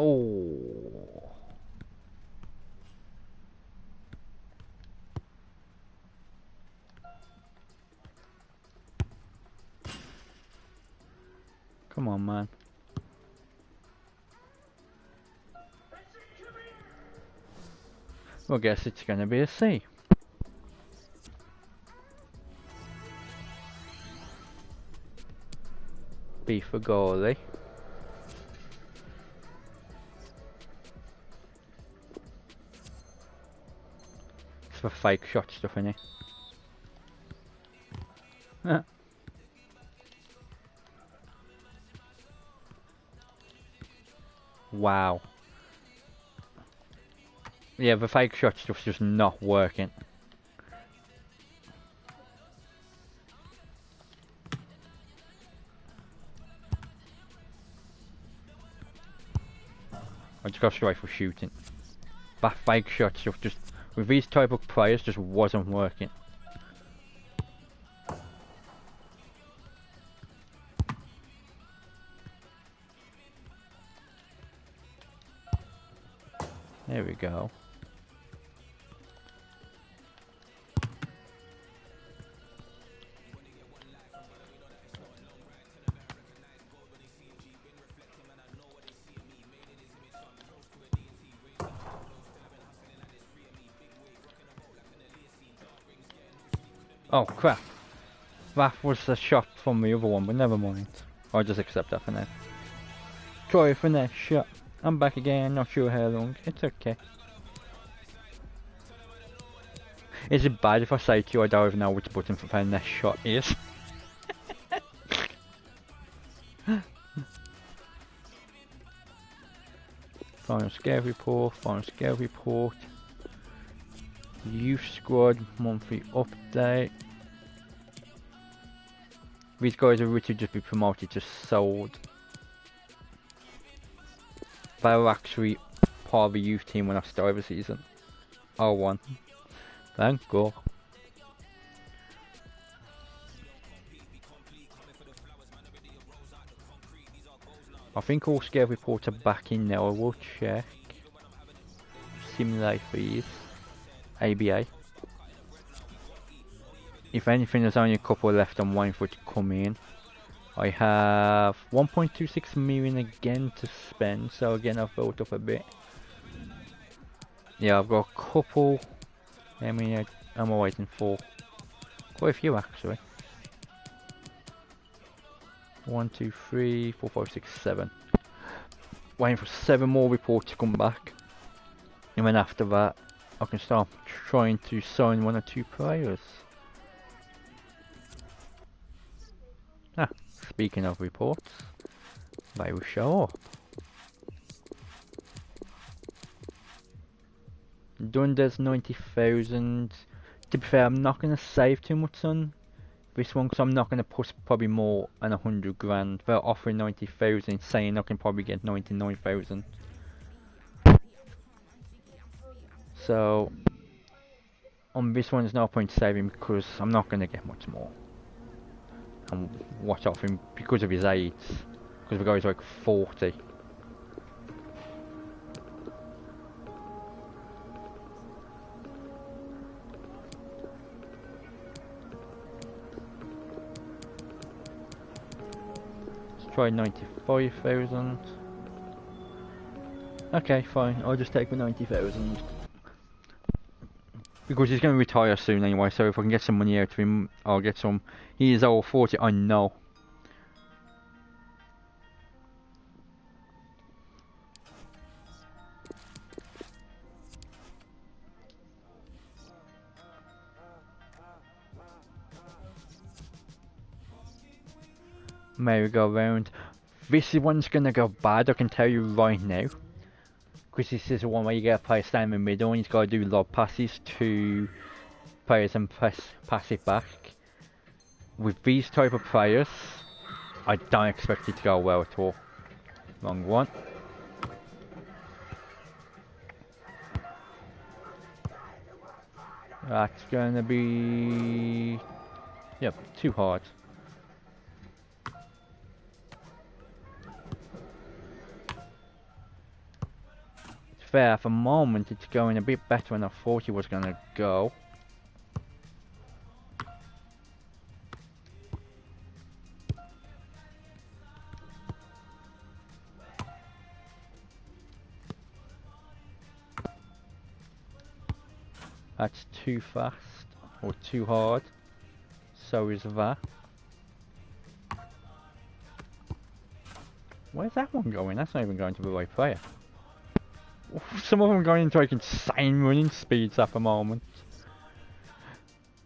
Oh. Come on, man. Well, I guess it's gonna be a C. B for goalie. It's for fake shot stuff, innit? Wow. Yeah, the fake shot stuff's just not working. I just got straight for shooting. That fake shot stuff just, with these type of players, just wasn't working. There we go. Oh crap. That was a shot from the other one, but never mind. I'll just accept that for now. Try a finesse shot. I'm back again, not sure how long. It's okay. Is it bad if I say to you I don't even know which button for finesse shot is? Final scale report, final scale report. Youth squad, monthly update. These guys are ready to just be promoted to sold. They were actually part of the youth team when I started the season. Oh, one. Thank God. I think all scale reports are back in now. I will check. Simulate fees. ABA. If anything, there's only a couple left. I'm waiting for it to come in. I have 1.26 million again to spend, so again I've built up a bit. Yeah, I've got a couple. How many am I waiting for? Quite a few actually. 1, 2, 3, 4, 5, 6, 7. Waiting for 7 more reports to come back. And then after that, I can start trying to sign 1 or 2 players. Ah, speaking of reports, they will show up. Dunder's 90,000. To be fair, I'm not going to save too much on this one because I'm not going to push probably more than 100 grand. They're offering 90,000, saying I can probably get 99,000. So on this one, there's no point saving because I'm not going to get much more. And watch out for him because of his age. Because the guy's like 40. Let's try 95,000. Okay, fine. I'll just take the 90,000. Because he's going to retire soon anyway, so if I can get some money out of him, I'll get some. He is over 40, I know. Merry-go-round. This one's going to go bad, I can tell you right now. Because this is the one where you get a player standing in the middle and he's got to do lob passes to players and pass it back. With these type of players, I don't expect it to go well at all. Wrong one. That's gonna be... Yep, too hard. It's fair, for the moment it's going a bit better than I thought it was gonna go. That's too fast, or too hard. So is that. Where's that one going? That's not even going to the right player. Some of them are going into like insane running speeds at the moment.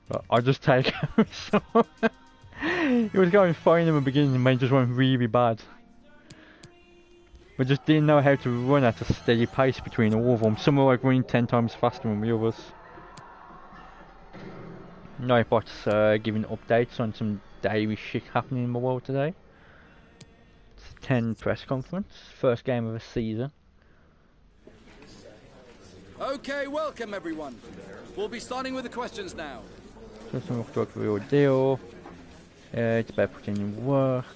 But I'll just take some. It was going fine in the beginning and then just went really bad. We just didn't know how to run at a steady pace between all of them. Some were like running 10 times faster than the others. Nightbot's giving updates on some daily shit happening in the world today. It's 10 press conference, first game of the season. Okay, welcome everyone. We'll be starting with the questions now. Just look like the real deal. It's about putting in work.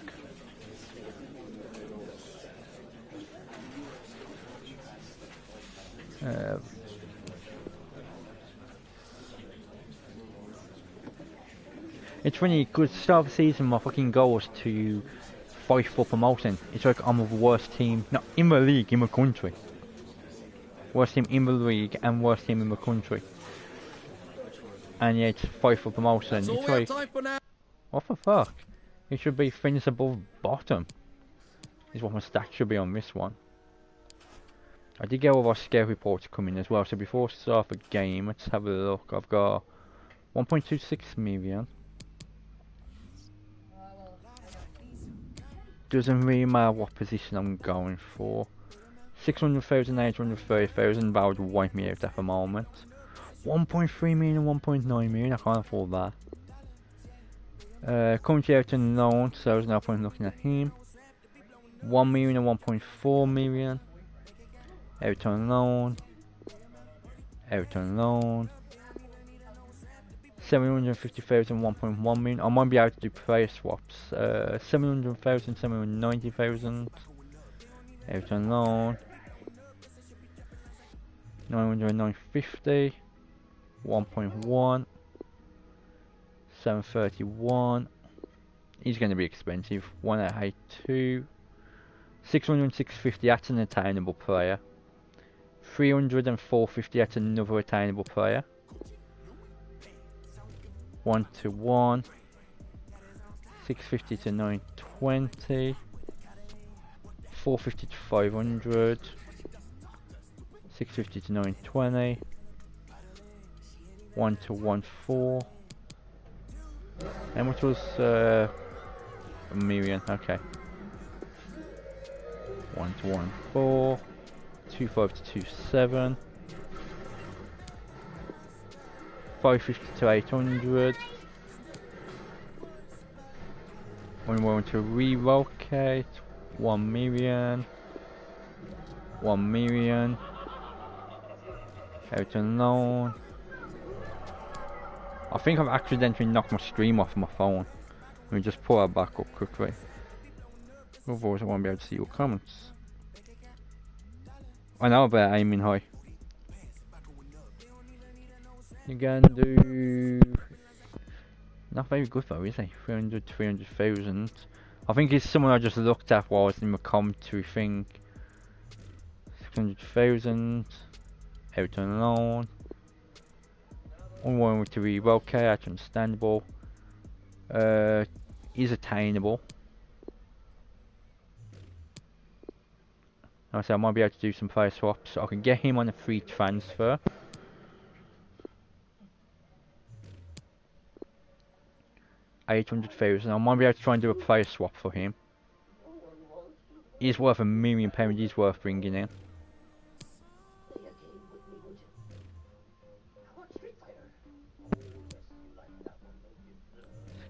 It's funny, because start of the season my fucking goal was to fight for promotion. It's like I'm the worst team, not in the league, in the country. Worst team in the league and worst team in the country. And yeah, it's fight for promotion. That's it's all we like, have time for now. what the fuck? It should be finish above bottom. Is what my stats should be on this one. I did get all of our scale reports coming as well, so before I start the game, let's have a look. I've got 1.26 million. Doesn't really matter what position I'm going for. 600,000, 830,000, that would wipe me out at the moment. 1.3 million, 1.9 million, I can't afford that. Currently out on loan, so there's no point looking at him. 1 million and 1.4 million. Out on loan. Out on loan. 750,000, 1.1 million. I might be able to do player swaps. 700,000, 790,000. Out on loan. 900, 950. 1.1. 731. He's going to be expensive. 1882. 600, 650. That's an attainable player. 300 and 450, that's another attainable player. 1 to 1. 650 to 920. 450 to 500. 650 to 920. 1 to 1 4. How much was a million? Okay. 1 to 1 4. 25 to 27. 550 to 800. 1 to relocate. 1 million. 1 million. Out on loan. I think I've accidentally knocked my stream off my phone. Let me just pull that back up quickly. Otherwise I won't be able to see your comments. I know about aiming high. You can do... Not very good though, is he? 300, 300,000. I think it's someone I just looked at while I was in my commentary thing. 600,000. Out on loan. One to relocate, that's understandable. Is attainable. So I might be able to do some player swaps. I can get him on a free transfer. $800,000. I might be able to try and do a player swap for him. He's worth £1 million. He's worth bringing in.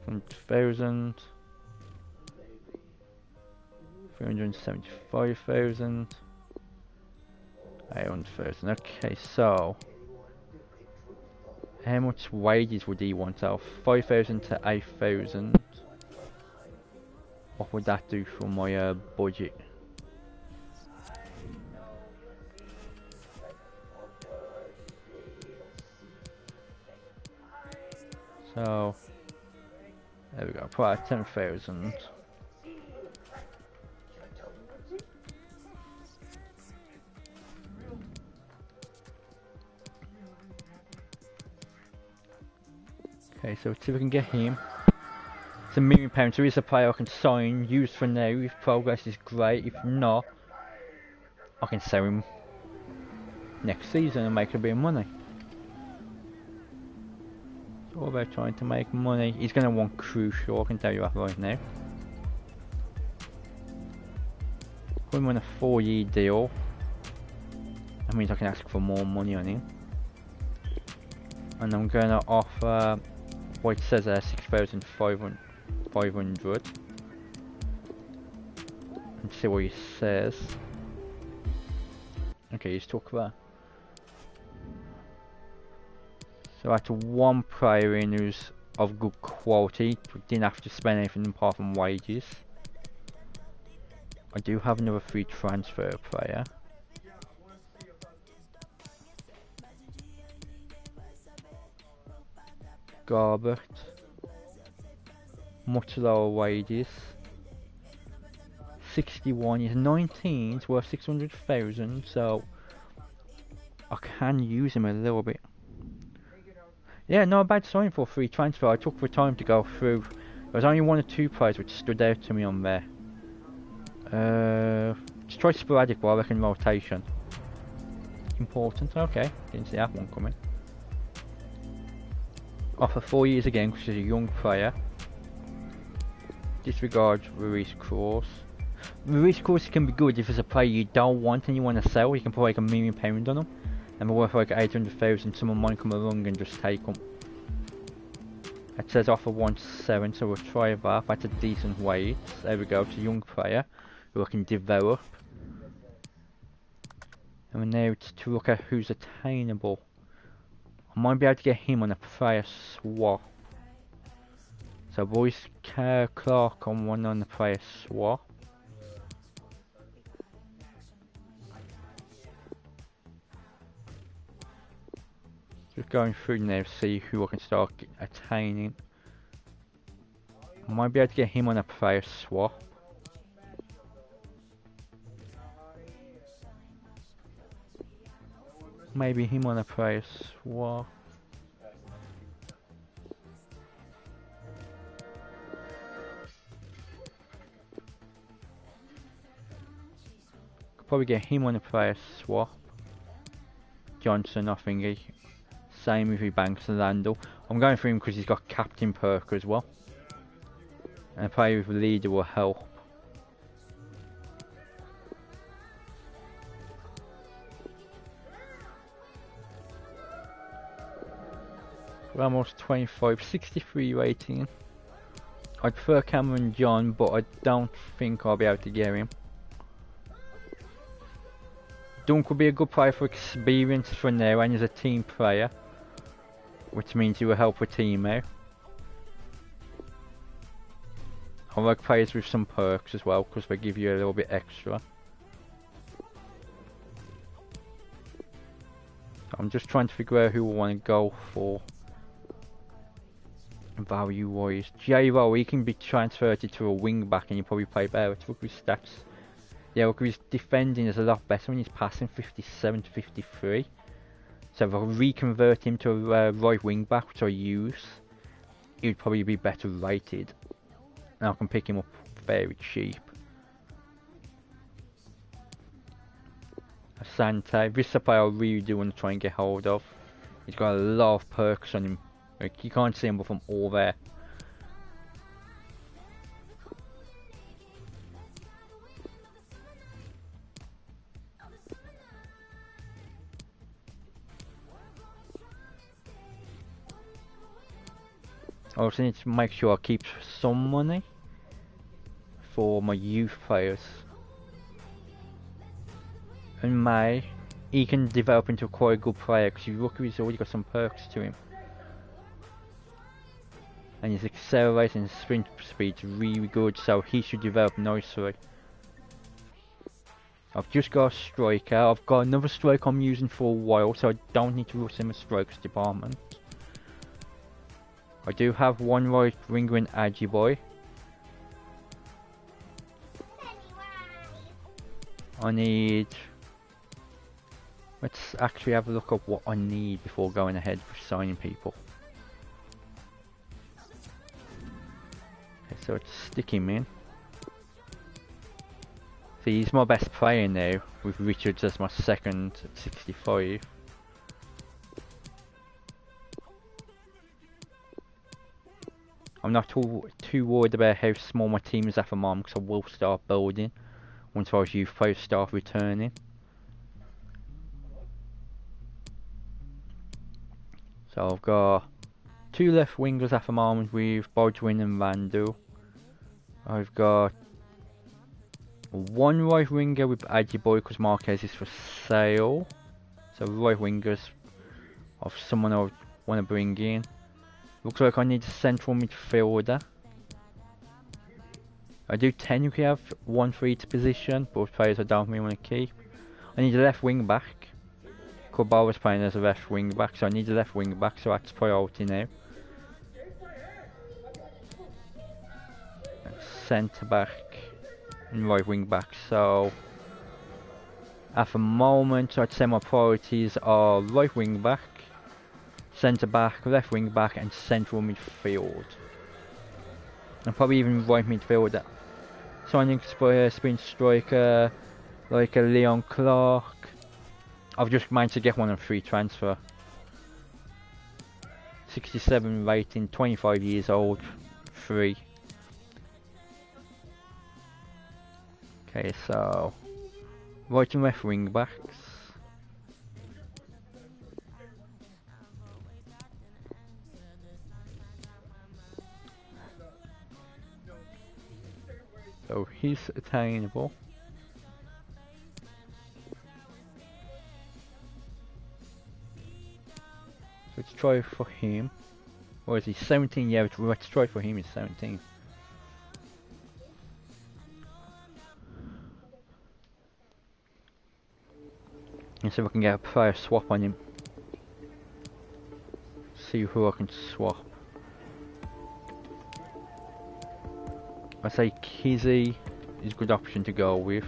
100,000. 375,000. 800,000. Okay, so how much wages would he want out? 5,000 to 8,000. What would that do for my budget? So there we go. Put out 10,000. Okay, so let's see if we can get him. It's £1 million, so he's a player I can sign, use for now. If progress is great, if not, I can sell him next season and make a bit of money. So what about trying to make money? He's going to want crucial, I can tell you that right now. Put him on a 4-year deal. That means I can ask for more money on him. And I'm going to offer what it says there, 6,500. And see what he says. Okay, let's talk about. So that's one player in who's of good quality. We didn't have to spend anything apart from wages. I do have another free transfer player. Garbert. Much lower wages. 61, he's 19, he's worth 600,000, so I can use him a little bit. Yeah, not a bad sign for a free transfer. I took the time to go through. There was only 1 or 2 players which stood out to me on there. Let's try sporadic, but I reckon rotation. Important, okay, didn't see that one coming. Offer 4 years again, because he's a young player. Disregard release clause. Release clause can be good if it's a player you don't want and you want to sell. You can put like £1 million on them, and they're worth like 800,000. Someone might come along and just take them. It says offer 1.7, so we'll try that. That's a decent wage. There we go. It's a young player who I can develop. And now it's to look at who's attainable. I might be able to get him on a player swap. So Boyce Clark on one on the player swap. Just going through now to see who I can start attaining. I might be able to get him on a player swap. maybe him on a player swap. Could probably get him on a player swap. Johnson, I think he. Same if he banks the Landel. I'm going for him because he's got captain perk as well. And a player with leader will help. Ramos 25, 63 rating. I'd prefer Cameron John, but I don't think I'll be able to get him. Dunk would be a good player for experience for now, and he's a team player, which means he will help a team out. I like players with some perks as well, because they give you a little bit extra. I'm just trying to figure out who I want to go for. Value wise, J-Row, he can be transferred to a wing back and you probably play better. Look at his stats. Yeah, look, his defending is a lot better when he's passing 57 to 53. So if I reconvert him to a right wing back, which I use, he would probably be better rated. And I can pick him up very cheap. Asante, this is a player I really do want to try and get hold of. He's got a lot of perks on him. Like, you can't see him from all there. I also need to make sure I keep some money for my youth players. And May, he can develop into quite a good player because you look at he's already got some perks to him. And his acceleration and sprint speed's really good, so he should develop nicely. I've just got a striker. I've got another striker I'm using for a while, so I don't need to rush in the strikes department. I do have one right winger in Ajiboy. I need... Let's actually have a look at what I need before going ahead for signing people. So let's stick him in. See, he's my best player now, with Richards as my second at 65. I'm not too worried about how small my team is at the moment, because I will start building once those youth players start returning. So I've got 2 left wingers at the moment with Bodwin and Randall. I've got 1 right winger with Ajiboy because Marquez is for sale. So right wingers of someone I want to bring in. Looks like I need a central midfielder. I do technically have 1 for each position, but players I don't really want to keep. I need a left wing back. Corbal's playing as a left wing back, so I need a left wing back, so that's priority now. Centre back and right wing back, so at the moment I'd say my priorities are right wing back, centre back, left wing back and central midfield, and probably even right midfielder. Signing sprint striker like a Leon Clark. I've just managed to get one on free transfer. 67 rating, 25 years old, free. Okay, so right and left wing backs. So he's attainable. Let's try for him. Or is he 17? Yeah, let's try for him. He's 17. And see if I can get a player swap on him. See who I can swap. I say Kizzy is a good option to go with.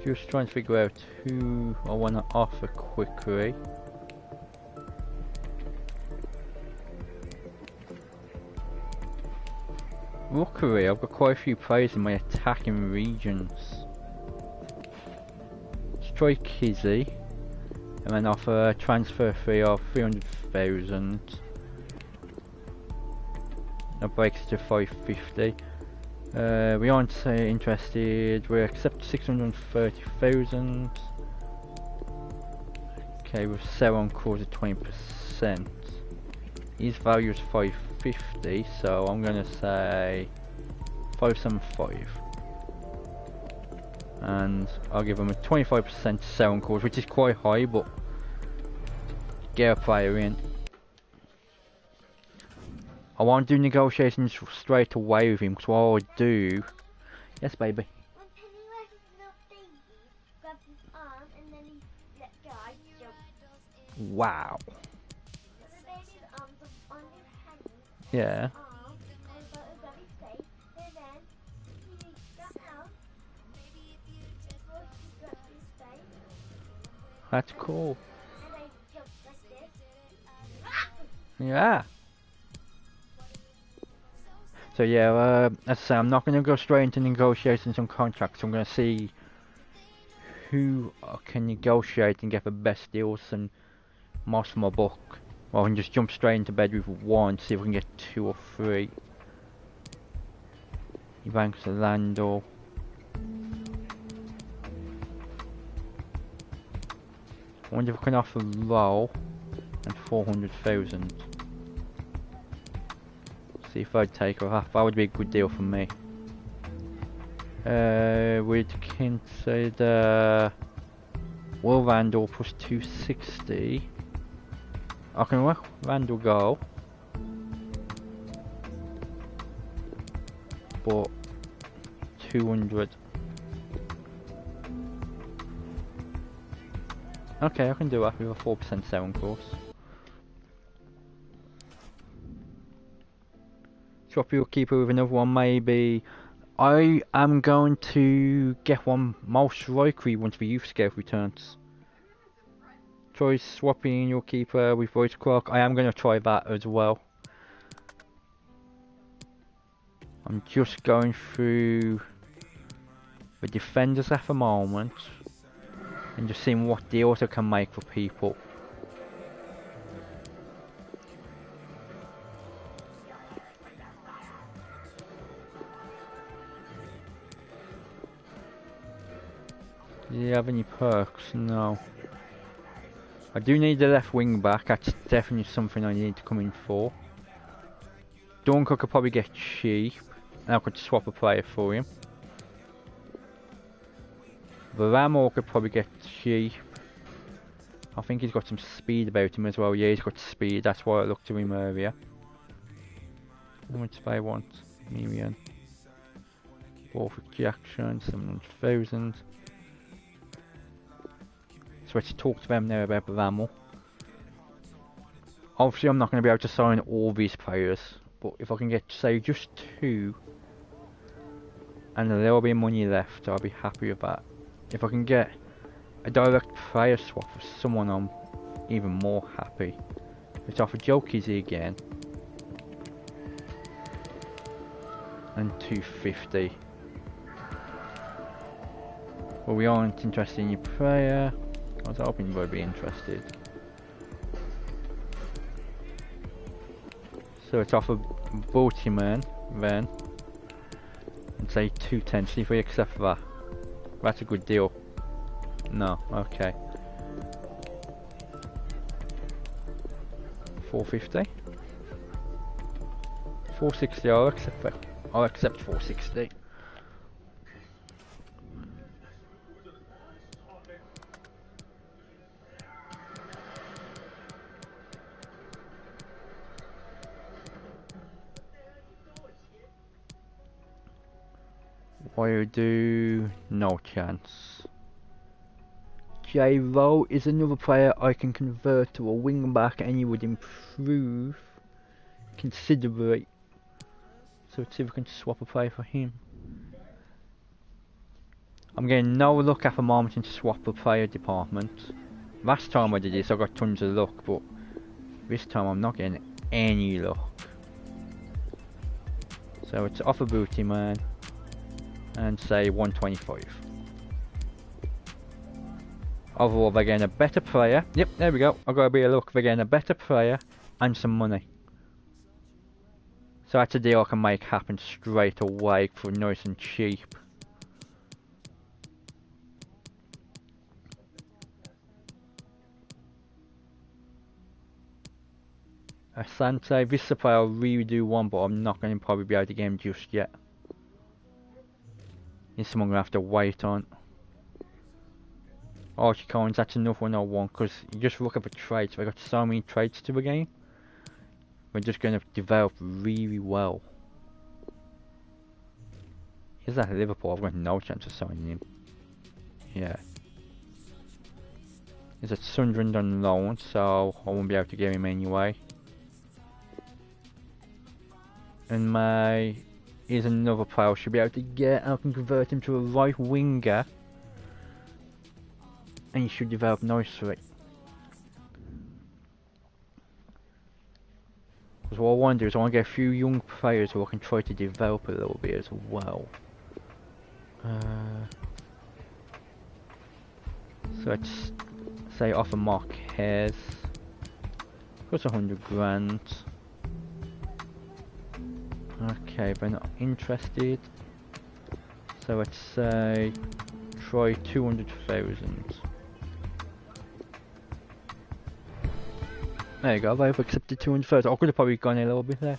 Just trying to figure out who I want to offer quickly. Luckily, I've got quite a few players in my attacking regions. Let's try Kizzy, and then offer a transfer fee of 300,000. That breaks it to 550. We aren't interested. We accept 630,000. Okay, we'll sell on course at 20%. His value is 550, so I'm gonna say 575. And I'll give him a 25% sell on course, which is quite high, but get a player in. I won't do negotiations straight away with him, because what I'll do... Yes, baby. Wow. Yeah. That's cool. Yeah. So yeah, as I say, I'm not going to go straight into negotiations on contracts. I'm going to see who I can negotiate and get the best deals and most for my buck. Or I can just jump straight into bed with one, see if we can get 2 or 3. Banks of Lando. I wonder if I can offer low and 400,000. See if I'd take her half. That would be a good deal for me. We'd consider Will Randall plus 260. I can let Randall go, but 200. Okay, I can do that with a 4% selling course. Swap your keeper with another one, maybe. I am going to get one most likely once the youth scale returns. Try swapping your keeper with Voice Clock. I am going to try that as well. I'm just going through the defenders at the moment and just seeing what deals I can make for people. Do you have any perks? No. I do need the left wing back. That's definitely something I need to come in for. Dunk I could probably get cheap, and I could swap a player for him. Varamo could probably get cheap. I think he's got some speed about him as well. Yeah, he's got speed. That's why I looked to him earlier. How much do I want? Million. Borthwick Jackson, 700,000. So let's talk to them now about Varamo. Obviously I'm not going to be able to sign all these players, but if I can get, say, just 2 and a little bit of money left, I'll be happy with that. If I can get a direct player swap for someone, I'm even more happy. Let's offer Joe Kizzy again. And 250. Well, we aren't interested in your player. I was hoping you would be interested. So let's offer Baltimore then. And say 210, see if we accept that. That's a good deal. No, okay. 450? 460, I'll accept that. I'll accept 460. Why do no chance. J-Ro is another player I can convert to a wing back and he would improve considerably. So let's see if we can swap a player for him. I'm getting no luck at the moment in swap the player department. Last time I did this I got tons of luck, but this time I'm not getting any luck. So it's off a booty man and say 125. Overall they're getting a better player. Yep, there we go. I've got a bit of luck. They're getting a better player and some money. So that's a deal I can make happen straight away for nice and cheap. Asante, this is a player I really do want, but I'm not going to probably be able to get him just yet. He's someone I'm going to have to wait on. Archie Coins, that's another one I want, because you just look at the traits. They've got so many traits to the game. We're just going to develop really well. Is that Liverpool? I've got no chance of signing him. Yeah. He's at Sunderland on loan, so I won't be able to get him anyway. And here's another player I should be able to get. I can convert him to a right winger. And he should develop nicely. Because what I want to do is I want to get a few young players who I can try to develop a little bit as well. So let's say offer Marquez. Plus 100 grand. Okay, they're not interested. So let's say try 200,000. There you go, they've accepted 200,000. I could have probably gone a little bit less.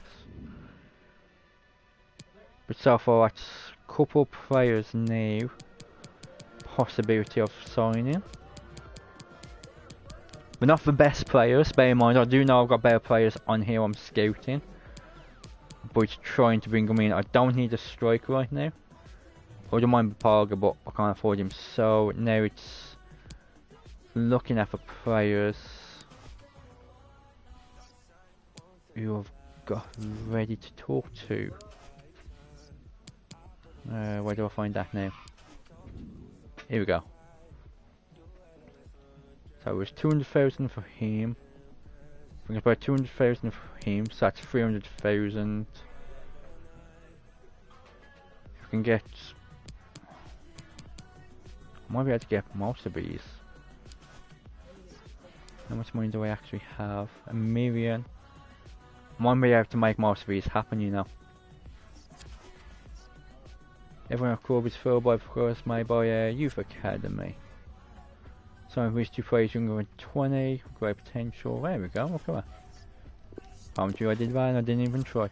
But so far that's a couple of players now. Possibility of signing. But not the best players, bear in mind I do know I've got better players on here I'm scouting. But it's trying to bring them in. I don't need a striker right now. I don't mind Parga, but I can't afford him. So now it's looking at the players who I've got ready to talk to. Where do I find that now? Here we go. So it was 200,000 for him. I think about 200,000 for him, so that's 300,000. I can get. I might be able to get most of these. How much money do I actually have? 1 million. I might be able to make most of these happen, you know. Everyone at club is filled by, of course, made by a youth academy. Some of which to play younger than 20, great potential. There we go, look at that. How you I did that and I didn't even try.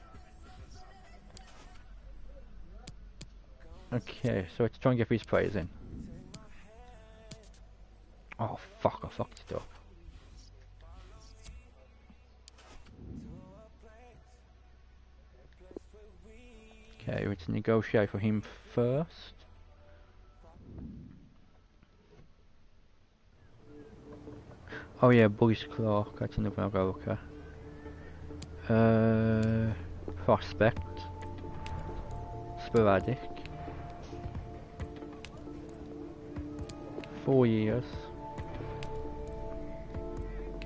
Okay, so let's try and get these players in. Oh fuck, I fucked it up. Okay, let's negotiate for him first. Oh yeah, Boys Clark, that's another one I'll go look at. Prospect. Sporadic. 4 years.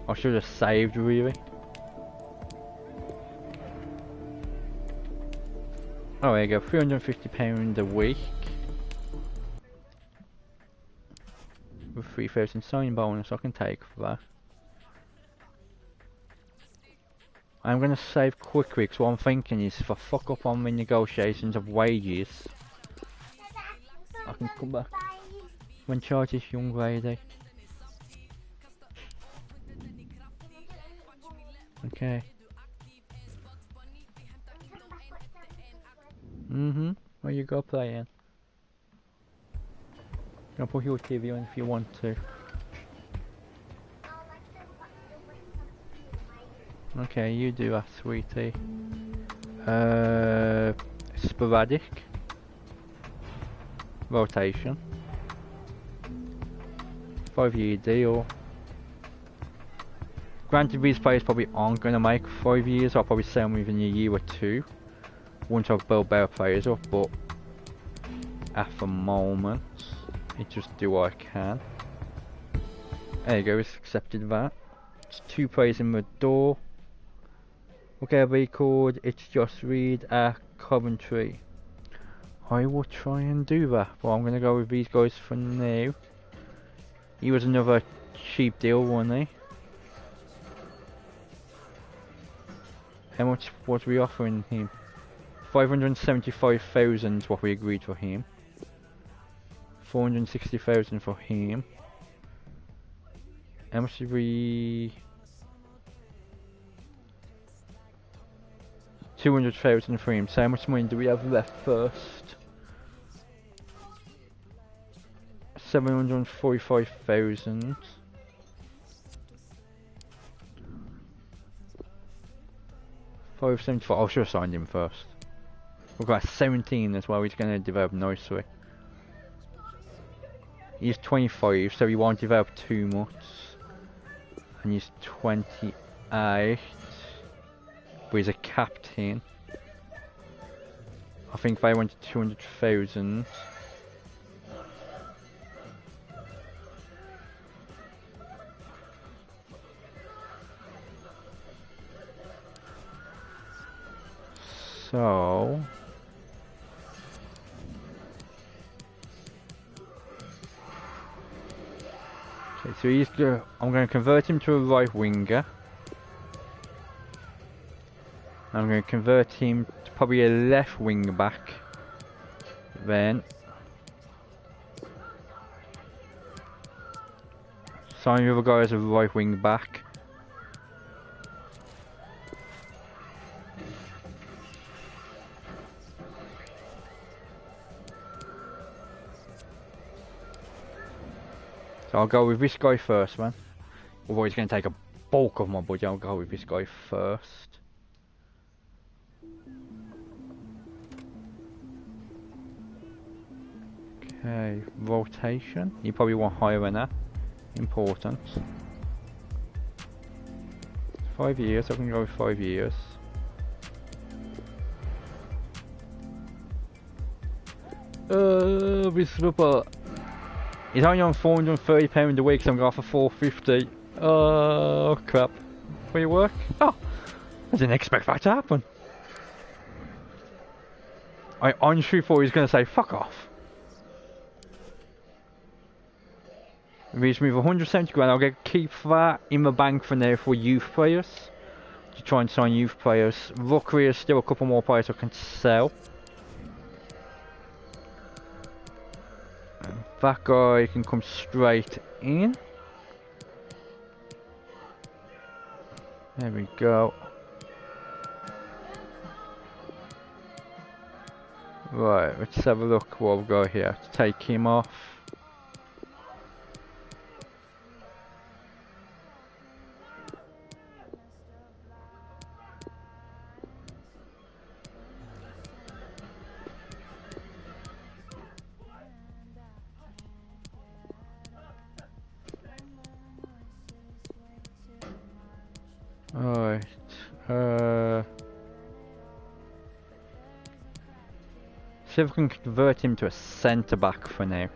I should have saved really. Oh, there you go, £350 a week. With 3,000 sign bonus I can take for that. I'm gonna save quickly because what I'm thinking is if I fuck up on my negotiations of wages, I can come back when charge this young lady. Okay. Where you go playing? I'll put your TV on if you want to. Okay, you do that, sweetie. Sporadic. Rotation. 5-year deal. Granted, these players probably aren't going to make 5 years. I'll probably sell them within a year or two. Once I've built better players up, but at the moment, it just do what I can. There you go, it's accepted that. It's 2 players in the door. Okay, a record, it's just read at Coventry. I will try and do that, but I'm gonna go with these guys for now. He was another cheap deal, wasn't he? How much was we offering him? 575,000 what we agreed for him. 460,000 for him. How much did we... 200,000 for him. So how much money do we have left first? 745,000. I should have signed him first. We've got 17 as well. He's going to develop nicely. He's 25, so he won't develop too much. And he's 28, but he's a captain. I think they went to 200,000. So okay, so he's I'm going to convert him to a right winger. I'm going to convert him to probably a left wing back. Then sign the other guy as a right wing back. So I'll go with this guy first, man. Although he's going to take a bulk of my budget, I'll go with this guy first. Okay, rotation. You probably want higher than that. Important. 5 years, I can go with 5 years. This football. He's only on £430 a week, so I'm going for 450. Oh crap. Will you work? Oh, I didn't expect that to happen. I honestly thought he was going to say fuck off. Reach me with 170 grand, I'll keep that in the bank for now for youth players. To try and sign youth players. Luckily there's still a couple more players I can sell. That guy can come straight in. There we go. Right, let's have a look what we've got here. To take him off. Alright, see if we can convert him to a centre back for now.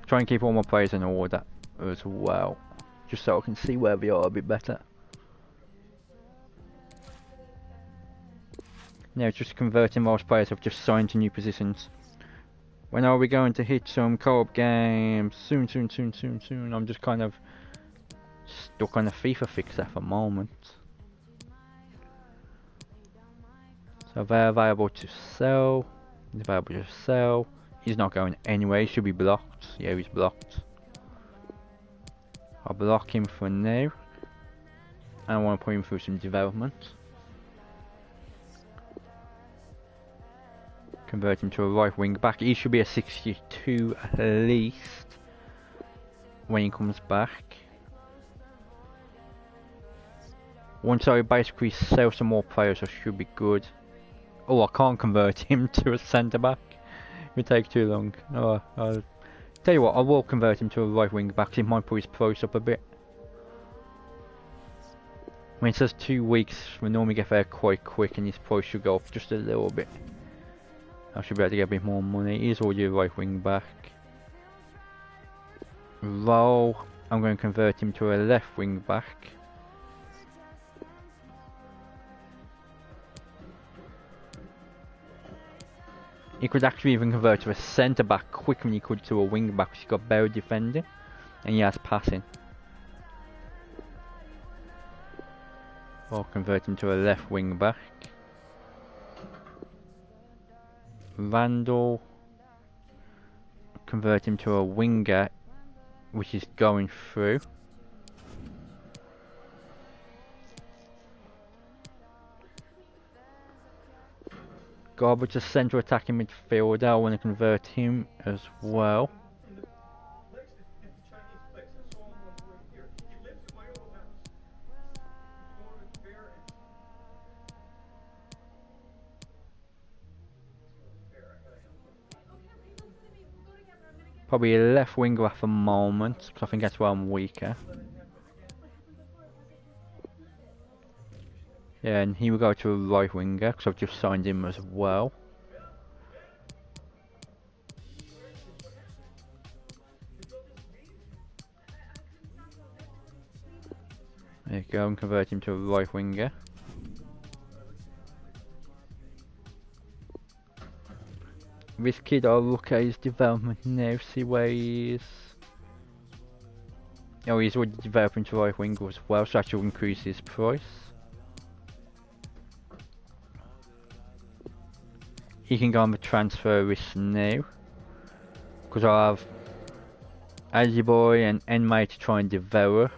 Try and keep all my players in order as well, just so I can see where we are a bit better. Now just converting most players I've just signed to new positions. When are we going to hit some co-op games? Soon. I'm just kind of stuck on a FIFA fix at the moment. So they're available to sell. He's available to sell. He's not going anywhere. He should be blocked. Yeah, he's blocked. I'll block him for now. I want to put him through some development. Convert him to a right wing back. He should be a 62 at least when he comes back. Once I basically sell some more players, I should be good. Oh, I can't convert him to a centre back. It would take too long. Oh, I'll tell you what, I will convert him to a right wing back. It might put his price up a bit. I mean, it says 2 weeks. We normally get there quite quick, and his price should go up just a little bit. I should be able to get a bit more money. Here's all your right wing back. Roll. I'm going to convert him to a left wing back. He could actually even convert to a centre back quicker than he could to a wing back because he's got better defending and he has passing. Or convert him to a left wing back. Randall. Convert him to a winger, which is going through. Garbage a central attacking midfielder. I want to convert him as well. Probably a left winger at the moment, because I think that's where I'm weaker. Yeah, and he will go to a right winger, because I've just signed him as well. There you go, and convert him to a right winger. This kid, I'll look at his development now, see where he is. Oh, he's already developing to right winger as well, so that should increase his price. He can go on the transfer list now, because I have Aziboy and Thermite to try and develop.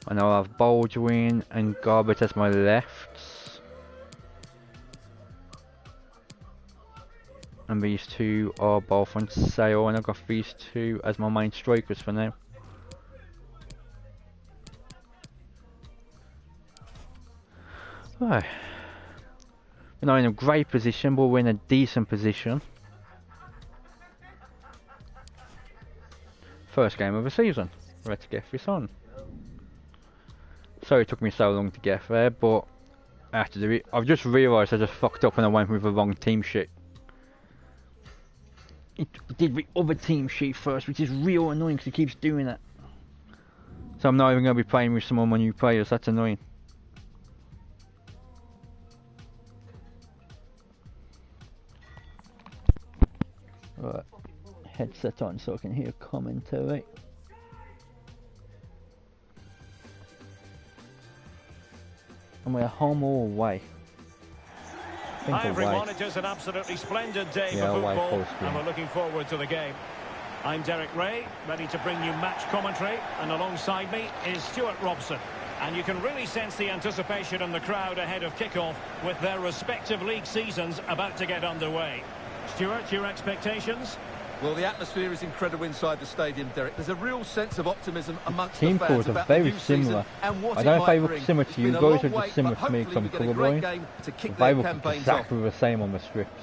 And I'll have Baldwin and Garbett as my lefts. And these two are both on sale, and I've got these two as my main strikers for now. Right. We're not in a great position, but we're in a decent position. First game of the season. Let's get this on. Sorry it took me so long to get there, but after I've just realised I just fucked up and I went with the wrong team sheet. It did the other team sheet first, which is real annoying because it keeps doing that. So I'm not even going to be playing with some of my new players, that's annoying. Right, headset on so I can hear commentary. And we're home or away? Hi everyone, it is an absolutely splendid day for football and we're looking forward to the game. I'm Derek Ray, ready to bring you match commentary, and alongside me is Stuart Robson. And you can really sense the anticipation in the crowd ahead of kick-off with their respective league seasons about to get underway. Stuart, your expectations? Well, the atmosphere is incredible inside the stadium, Derek. There's a real sense of optimism amongst the fans. Team cores are very similar. I don't know if they look similar to you guys or just similar to me because I'm colourblind. They look exactly the same on the strips.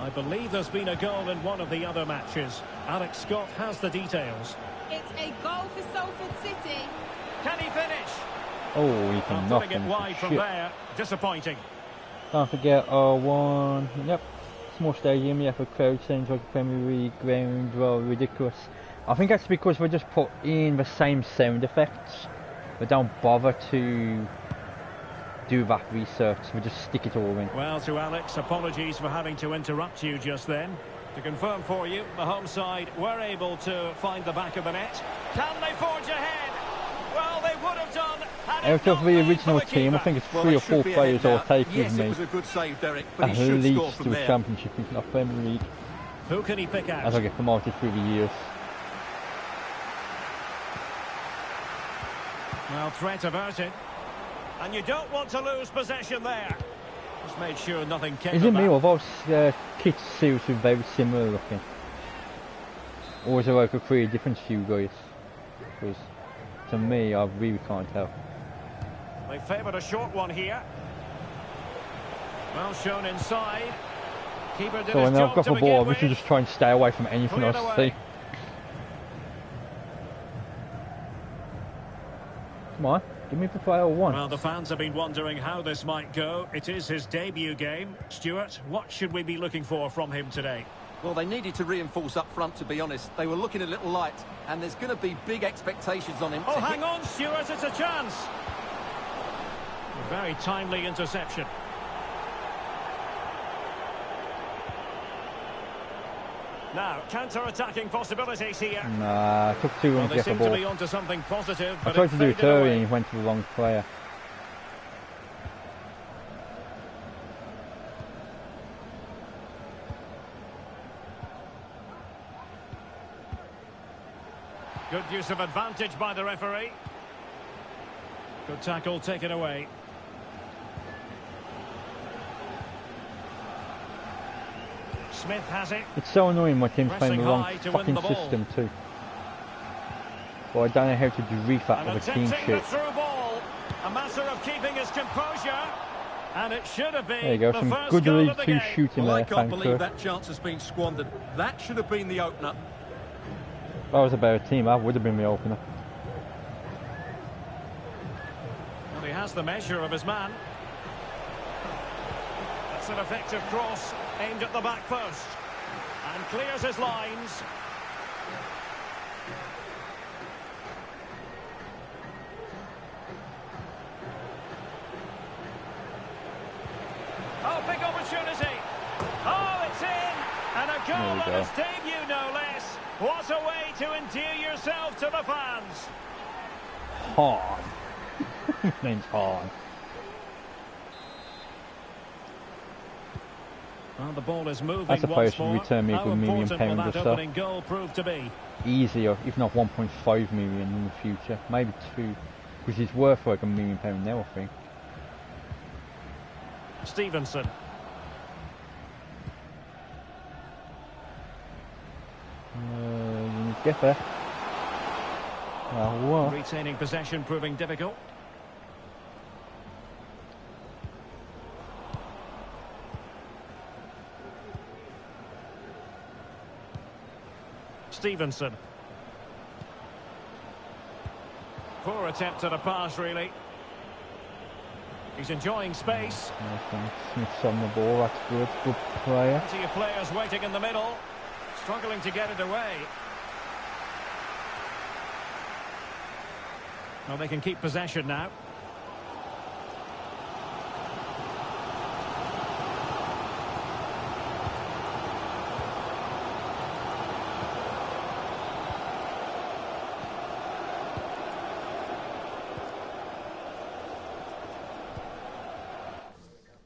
I believe there's been a goal in one of the other matches. Alex Scott has the details. It's a goal for Salford City. Can he finish? Oh, he can knock him. It wide from there. Disappointing. Don't forget R1. Yep. Small stadium, yeah, for crowd sounds like a Premier League ground. Well, ridiculous. I think that's because we just put in the same sound effects. We don't bother to do that research, we just stick it all in. Well, to Alex, apologies for having to interrupt you just then. To confirm for you, the home side were able to find the back of the net. Can they forge ahead? Well, they would have done. Out of the original team, I think it's 3 or 4 players I'll take with me. It was a good save, Derek, but at he should score least from to a there. championship, if not Premier League. Who can he pick out? As I get promoted through the years. Well, threat averted. And you don't want to lose possession there. Just made sure nothing came Is it me back. or those kits seriously very similar looking? Or is there like a clear difference to you guys? Because to me, I really can't tell. They favoured a short one here. Well shown inside. Keeper did So his when I've job got to the begin ball, we with. should just try and stay away from anything Cleared I away. see. Come on, give me the player one. Well, the fans have been wondering how this might go. It is his debut game. Stuart, what should we be looking for from him today? Well, they needed to reinforce up front, to be honest. They were looking a little light, and there's going to be big expectations on him. Oh, hang on, Stuart, it's a chance. A very timely interception. Now, counter-attacking possibilities here. Nah, took too long Well, to they get the seem to ball. be onto something positive, I but tried it to do it faded early away. and he went to the wrong player. Good use of advantage by the referee. Good tackle taken away. Smith has it. It's so annoying my team's playing the wrong Pressing high to win fucking the ball. system too. But I don't know how to brief that And with a team attempting the shit. through ball. A matter of keeping his composure. And it should have been There you go, the some first good goal League of the 2 game. shooting Well, I there, can't thank believe you. that chance has been squandered. That should have been the opener. If I was a better team, that would have been my opener. Well, he has the measure of his man. That's an effective cross aimed at the back post. And clears his lines. Oh, big opportunity. Oh, it's in. And a goal There on we go. his debut, no less. What a way to endear yourself to the fans. Hard. His name's Hard. Well, the ball is moving That's a player once should more. return me a How good million important will pounds that or so. opening goal prove to be? Easier, if not 1.5 million in the future. Maybe 2. Because he's worth like £1 million now, I think. Stevenson. You need to get there. What? Retaining possession proving difficult. Stevenson. Poor attempt at a pass, really. He's enjoying space. Smith's on the ball, that's good. Good player. Plenty of players waiting in the middle. Struggling to get it away. Well, they can keep possession now.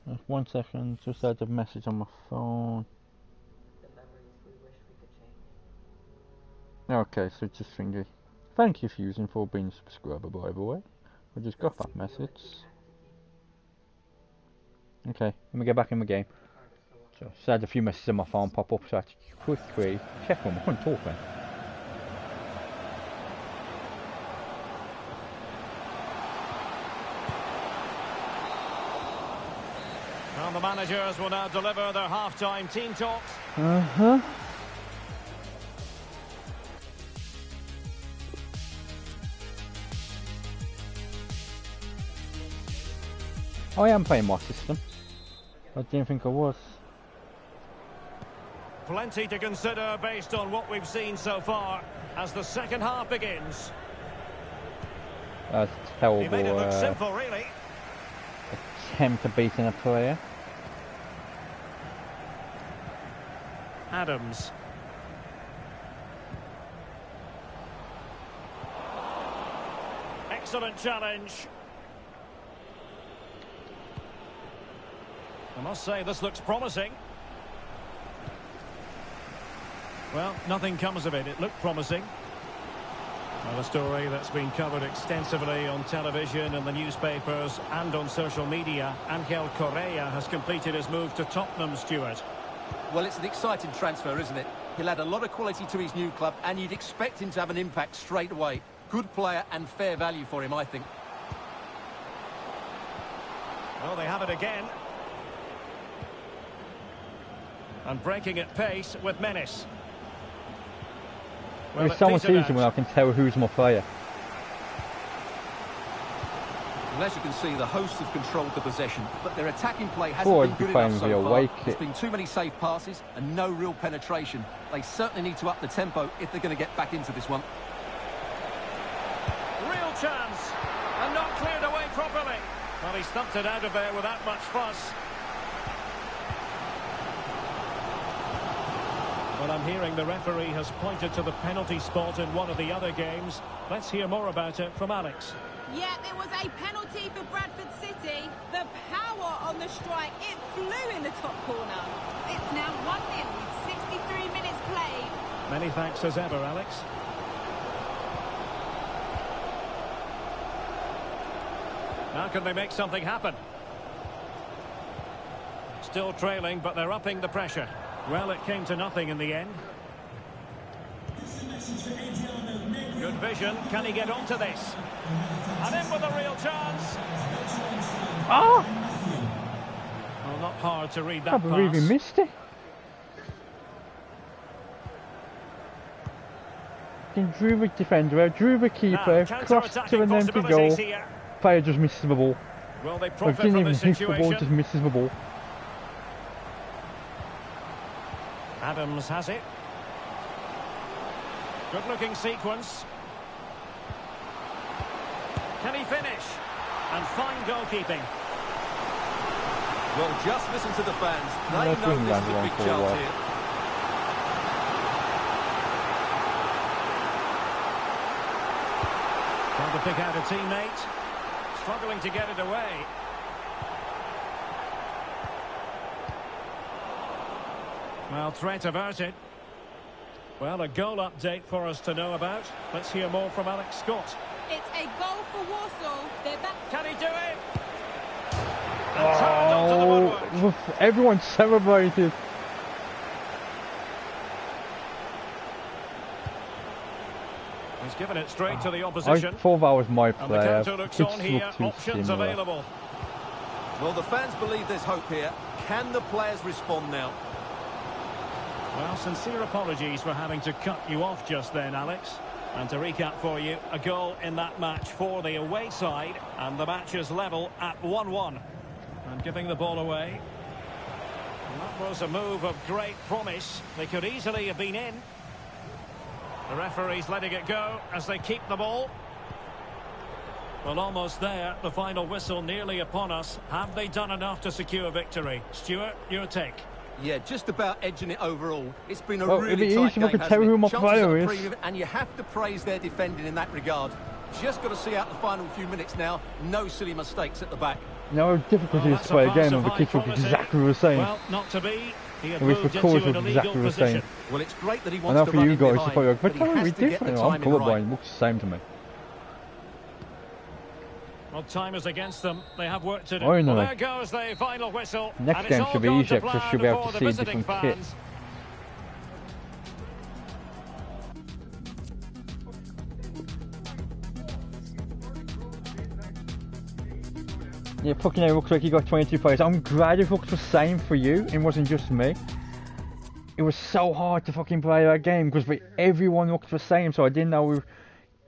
Just 1 second, just had a message on my phone. Okay, so just thingy. Thank you Fusion for being a subscriber, by the way. I just got that message. Okay, let me get back in the game. So I had a few messages on my phone pop up, so I had to quickly check them. I couldn't talk then. Well, the managers will now deliver their half-time team talks. I am playing my system. I didn't think I was. Plenty to consider based on what we've seen so far as the second half begins. That's a He terrible made it look simple, really. attempt at beating a player. Adams. Excellent challenge. I must say this looks promising. Well, nothing comes of it. It looked promising. Well, a story that's been covered extensively on television and the newspapers and on social media. Angel Correa has completed his move to Tottenham, Stuart. Well, it's an exciting transfer, isn't it? He'll add a lot of quality to his new club, and you'd expect him to have an impact straight away. Good player and fair value for him, I think. Well, they have it again. And breaking at pace with menace. Well, it's so much easier when I can tell who's my player. Well, as you can see, the hosts have controlled the possession, but their attacking play hasn't been good enough so far. There's been too many safe passes and no real penetration. They certainly need to up the tempo if they're going to get back into this one. Real chance, and not cleared away properly. Well, he stumped it out of there without much fuss. Well, I'm hearing the referee has pointed to the penalty spot in one of the other games. Let's hear more about it from Alex. Yep, it was a penalty for Bradford City. The power on the strike, it flew in the top corner. It's now 1-0 with 63 minutes played. Many thanks as ever, Alex. Now can they make something happen? Still trailing, but they're upping the pressure. Well, it came to nothing in the end. Good vision. Can he get onto this? And in with a real chance. Oh! Well, not hard to read that I can't believe he missed it. Drew the defender, Drew the keeper, crossed to an empty goal. Player just misses the ball. Well, they didn't even hit the ball, just misses the ball. Adams has it. Good looking sequence. Can he finish? And fine goalkeeping. Well, just listen to the fans. They know this is a big chance here. Trying to pick out a teammate. Struggling to get it away. Well, threat averted. Well, a goal update for us to know about. Let's hear more from Alex Scott. It's a goal for Warsaw. They're back. Can he do it? Oh, everyone celebrated. He's given it straight to the opposition. I thought that was my player. And the counter looks on here. Options available. Well, the fans believe there's hope here. Can the players respond now? Well, sincere apologies for having to cut you off just then, Alex. And to recap for you, a goal in that match for the away side, and the match is level at 1-1. And giving the ball away. And that was a move of great promise. They could easily have been in. The referee's letting it go as they keep the ball. Well, almost there. The final whistle nearly upon us. Have they done enough to secure victory? Stuart, your take. Yeah, just about edging it overall. It's been a tight really game, hasn't tell who my player is. And you have to praise their defending in that regard. Just got to see out the final few minutes now. No silly mistakes at the back. No difficulties to play a game of the kick look exactly the same. Well, not to be. With the cause look exactly the same. Well, it's great that he I wants know to for run you in guys, behind, like, but he has to get the I'm timing colourblind, right. it looks the same to me. Well, time is against them. They have work to do. I know. Well, there goes the final whistle. Next game should be easier because you'll be able to see different kits. Yeah, fucking hell, looks like you got 22 players. I'm glad it looks the same for you. It wasn't just me. It was so hard to fucking play that game because everyone looked the same, so I didn't know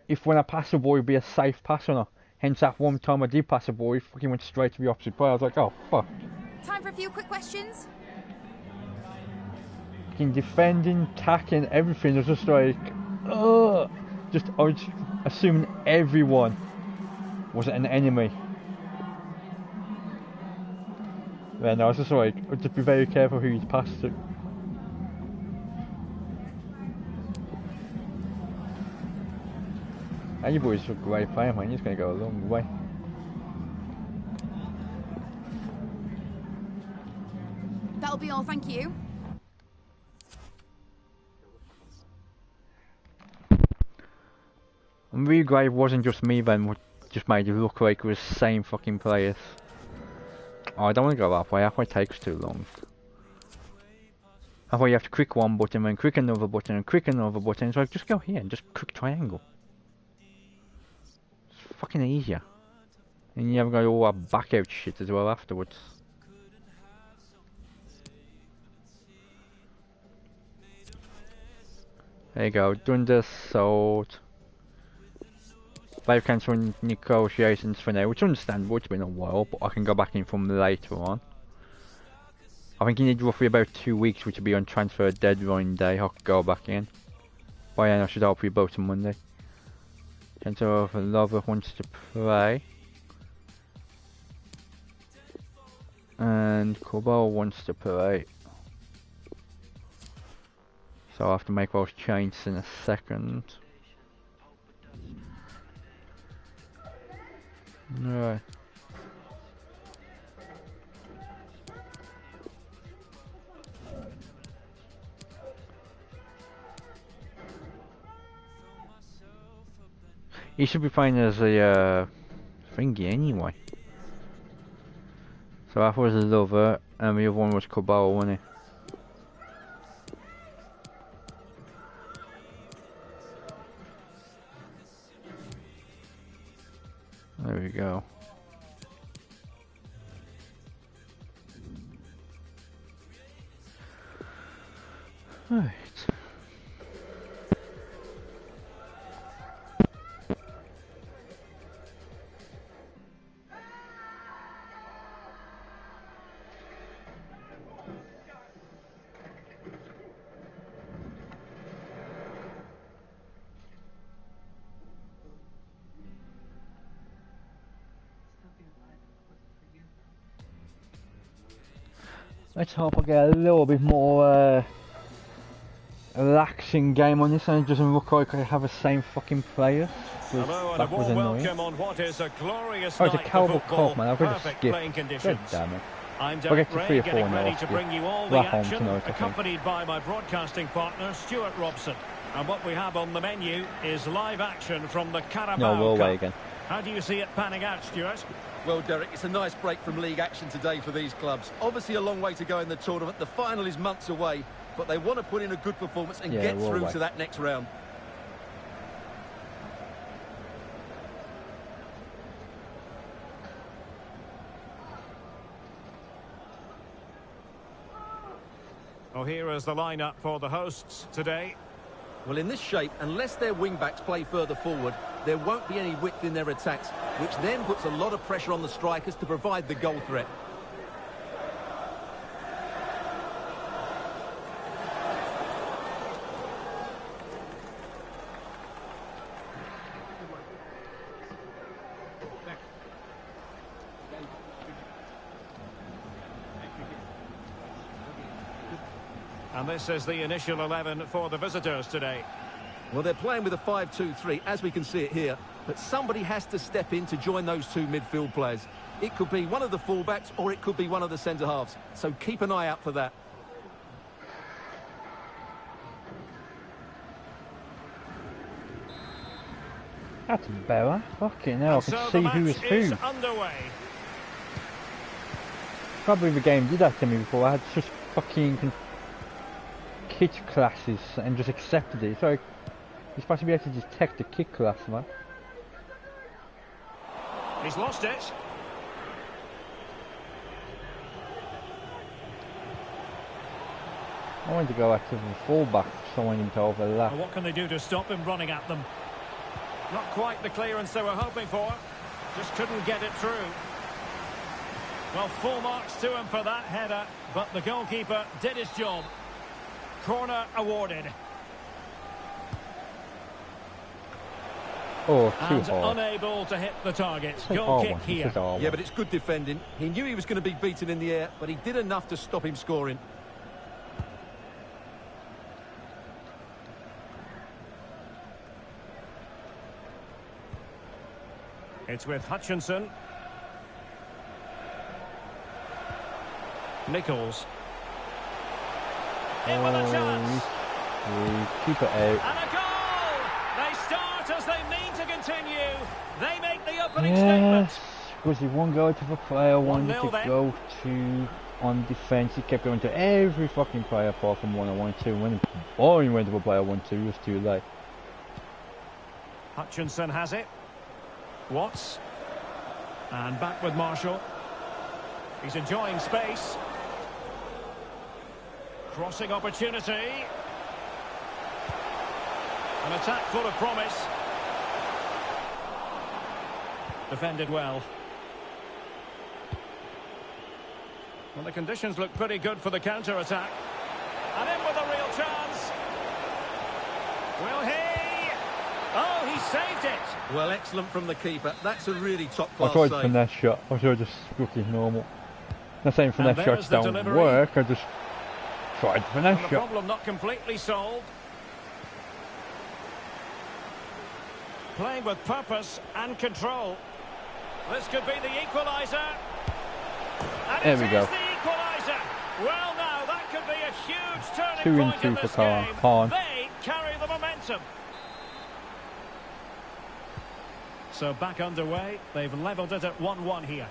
if when I pass a ball, it'd be a safe pass or not. Hence, that one time I did pass a ball, it fucking went straight to the opposite player. I was like, oh, fuck. Time for a few quick questions. Fucking defending, attacking, everything was just like, ugh. I was assuming everyone was an enemy. Then I was just like, just be very careful who you pass to. And you boys are a great player, man. You're just going to go a long way. That'll be all, thank you. I'm really glad it wasn't just me then, what just made it look like it was the same fucking players. Oh, I don't want to go that way. That way takes too long. That way you have to click one button, then click another button, and click another button. So just go here and just click triangle. It's fucking easier. And you haven't got all that back out shit as well afterwards. There you go, done this, sold. They've cancelled negotiations for now, which is understandable, it's been a while, but I can go back in from later on. I think you need roughly about 2 weeks, which will be on transfer deadline day. I could go back in. By then I should hopefully boat on Monday. Center of Lover wants to play. And Cobalt wants to play. So I have to make those changes in a second. Right. He should be playing as a thingy anyway. So that was Lover, and the other one was Cabal, wasn't it? There we go. Right. Let's hope I get a little bit more relaxing game on this, and it doesn't look like I have the same fucking players. Hello and a warm welcome on what is a glorious night of football. Man, I've got to skip. God damn it. I'm Derek Ray, getting ready to bring you all the action, tonight, accompanied by my broadcasting partner, Stuart Robson. And what we have on the menu is live action from the Carabao Cup. Again. How do you see it panning out, Stuart? Well, Derek, it's a nice break from league action today for these clubs. Obviously a long way to go in the tournament. The final is months away, but they want to put in a good performance and get through to that next round. Well, here is the lineup for the hosts today. Well, in this shape, unless their wing-backs play further forward, there won't be any width in their attacks, which then puts a lot of pressure on the strikers to provide the goal threat. And this is the initial 11 for the visitors today. Well, they're playing with a 5-2-3, as we can see it here. But somebody has to step in to join those two midfield players. It could be one of the fullbacks or it could be one of the centre-halves. So keep an eye out for that. That's better. Fucking hell, I can see who is who. Underway. Probably the game did that to me before. I had such fucking kit classes and just accepted it. So you're supposed to be able to detect the kit class, man. He's lost it. I want to go after the fullback, someone into overlap. Well, what can they do to stop him running at them? Not quite the clearance they were hoping for. Just couldn't get it through. Well, full marks to him for that header, but the goalkeeper did his job. Corner awarded. Oh, too and hard. Unable to hit the target. Goal kick here. Yeah, but it's good defending. He knew he was going to be beaten in the air, but he did enough to stop him scoring. It's with Hutchinson. Nichols. In with a chance. Keep it out. And a goal! They start as they mean to continue. They make the opening statement. Was he one goal to the player, one to go to on defence. He kept going to every fucking player apart from 1-on-1-2. When the ball went to the player 1-2, it was too late. Hutchinson has it. Watts. And back with Marshall. He's enjoying space. Crossing opportunity. An attack full of promise. Defended well. Well, the conditions look pretty good for the counter-attack. And in with a real chance. Will he? Oh, he saved it. Well, excellent from the keeper. That's a really top-class I tried save. finesse shot. I should have just struck it normal. Not saying finesse shots don't work. I just tried finesse shot. The problem not completely solved. Playing with purpose and control. This could be the equaliser. And there we go. The equaliser. Well, now that could be a huge turning 2 in point 2 in for this game. Khan. They carry the momentum. So back underway. They've levelled it at 1-1 here.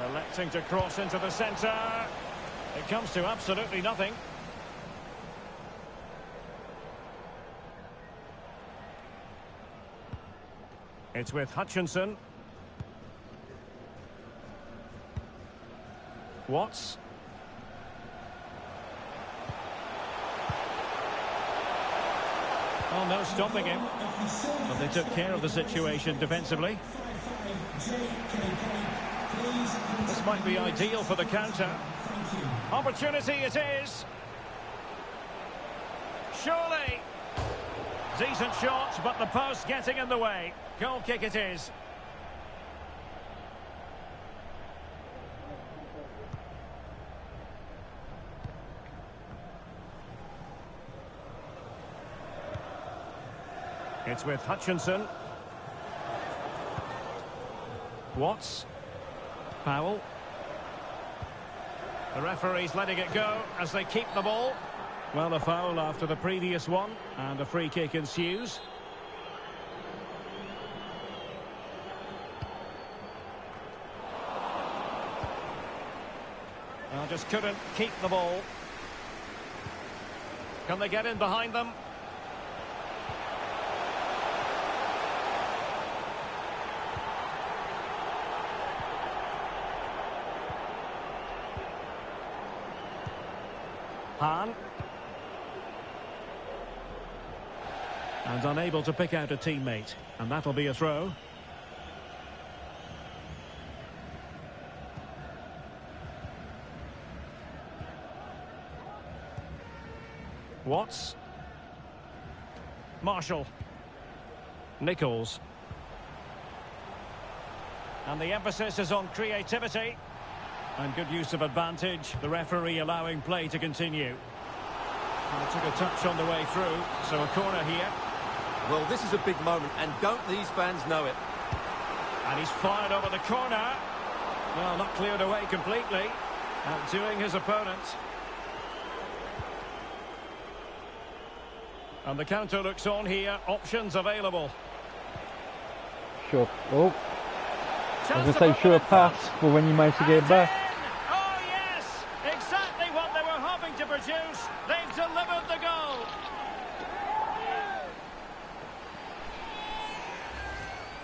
Electing to cross into the centre. It comes to absolutely nothing. It's with Hutchinson. Watts. Oh, no stopping him. But they took care of the situation defensively. This might be ideal for the counter. Opportunity it is. Surely. Decent shot, but the post getting in the way. Goal kick it is. It's with Hutchinson. Watts. Powell. The referee's letting it go as they keep the ball. Well, a foul after the previous one, and a free kick ensues. Well, just couldn't keep the ball. Can they get in behind them? Hahn. And unable to pick out a teammate. And that'll be a throw. Watts. Marshall. Nichols. And the emphasis is on creativity. And good use of advantage. The referee allowing play to continue. And it took a touch on the way through. So a corner here. Well, this is a big moment, and don't these fans know it? And he's fired over the corner. Well, not cleared away completely. Outdoing his opponent. And the counter looks on here. Options available. Sure. Oh. I was going to say sure pass, but when you manage to get it back. Oh, yes! Exactly what they were hoping to produce. They've delivered the goal.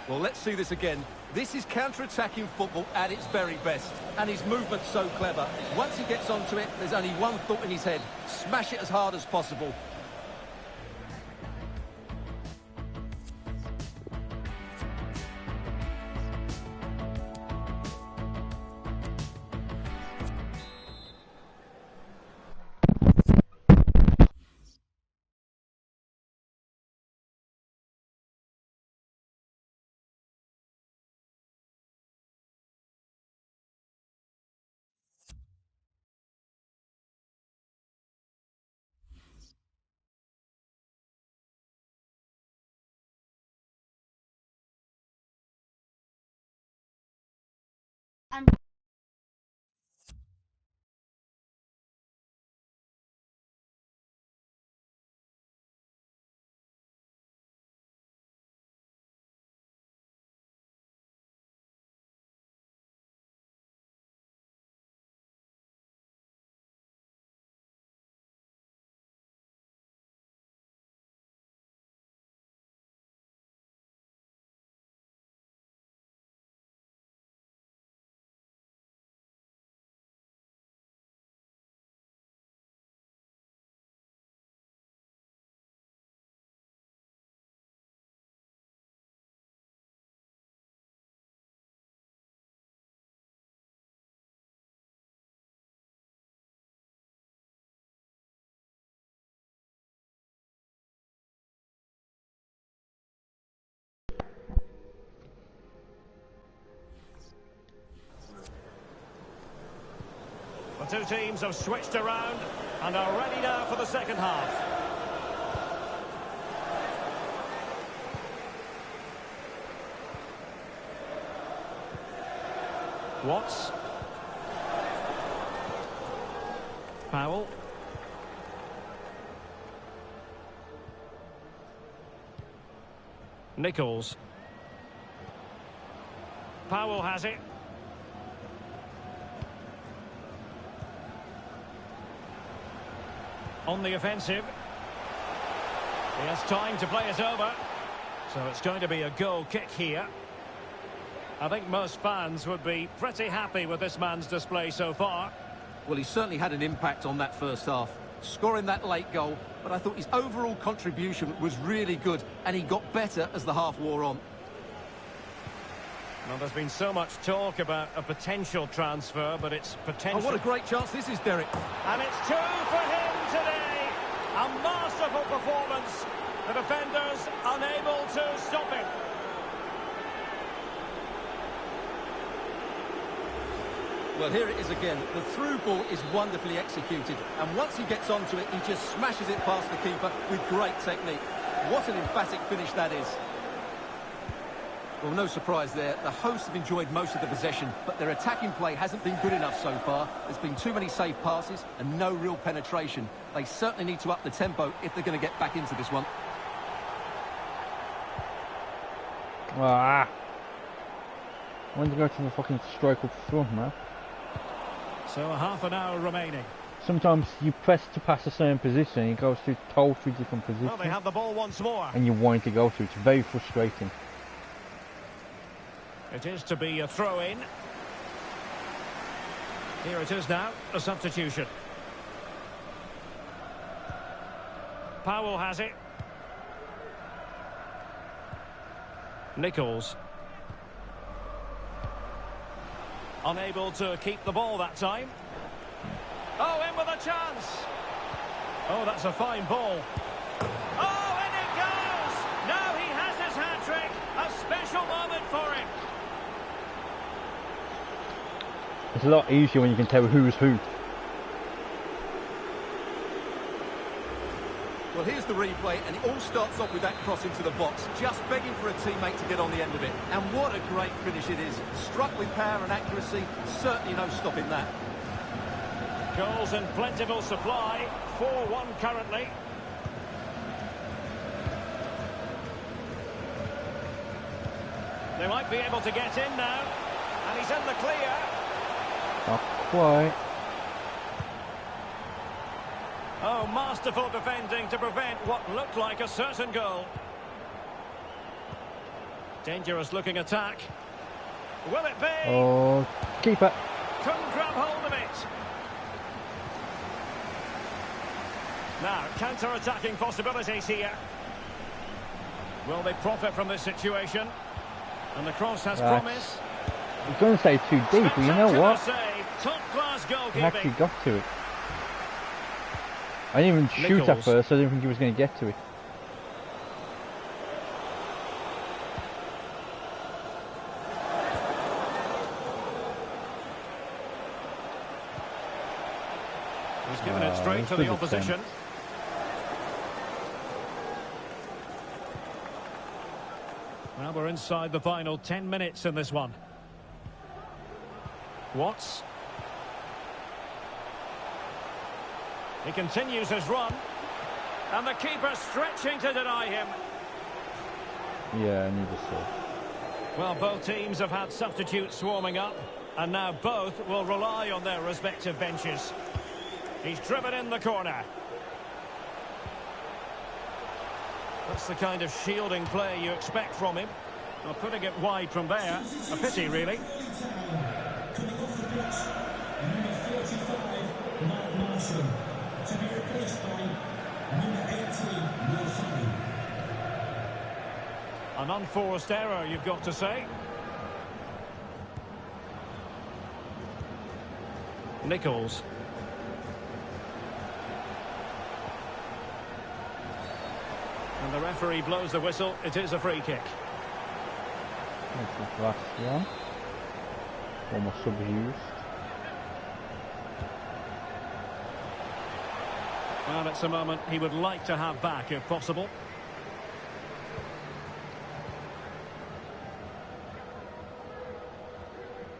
Well, let's see this again. This is counter-attacking football at its very best. And his movement's so clever. Once he gets onto it, there's only one thought in his head. Smash it as hard as possible. The two teams have switched around and are ready now for the second half. Watts. Powell. Nichols. Powell has it. On the offensive. He has time to play it over. So it's going to be a goal kick here. I think most fans would be pretty happy with this man's display so far. Well, he certainly had an impact on that first half, scoring that late goal, but I thought his overall contribution was really good, and he got better as the half wore on. Well, there's been so much talk about a potential transfer, but it's potential... Oh, what a great chance this is, Derek. And it's two for him today. A masterful performance. The defenders unable to stop him. Well, here it is again. The through ball is wonderfully executed, and once he gets onto it, he just smashes it past the keeper with great technique. What an emphatic finish that is. Well, no surprise there. The hosts have enjoyed most of the possession, but their attacking play hasn't been good enough so far. There's been too many safe passes and no real penetration. They certainly need to up the tempo if they're going to get back into this one. Ah. I want to go to the fucking strike up front, man. So a half an hour remaining. Sometimes you press to pass a certain position, it goes to totally different position. Well, they have the ball once more. And you want to go to. It's very frustrating. It is to be a throw-in. Here it is now, a substitution. Powell has it. Nichols. Unable to keep the ball that time. Oh, in with a chance. Oh, that's a fine ball. Oh, and it goes! Now he has his hat-trick. A special moment for him. It's a lot easier when you can tell who's who. Well, here's the replay, and it all starts off with that cross into the box, just begging for a teammate to get on the end of it. And what a great finish it is. Struck with power and accuracy, certainly no stopping that. Goals in plentiful supply, 4-1 currently. They might be able to get in now, and he's in the clear. Not quite. Oh, masterful defending to prevent what looked like a certain goal. Dangerous looking attack. Will it be? Oh, keeper. Couldn't grab hold of it. Now, counter-attacking possibilities here. Will they profit from this situation? And the cross has promise. I was going to say too deep, but you know what? Top-class goalkeeping. He actually got to it. I didn't even shoot at first, so I didn't think he was going to get to it. He's given it straight to the opposition. Well, we're inside the final 10 minutes in this one. Watts. He continues his run. And the keeper stretching to deny him. Yeah, I need to see. Well, both teams have had substitutes swarming up. And now both will rely on their respective benches. He's driven in the corner. That's the kind of shielding play you expect from him. Well, putting it wide from there. A pity, really. An unforced error, you've got to say. Nichols. And the referee blows the whistle. It is a free kick. That's the last one. Almost subused. Well, it's a moment he would like to have back if possible.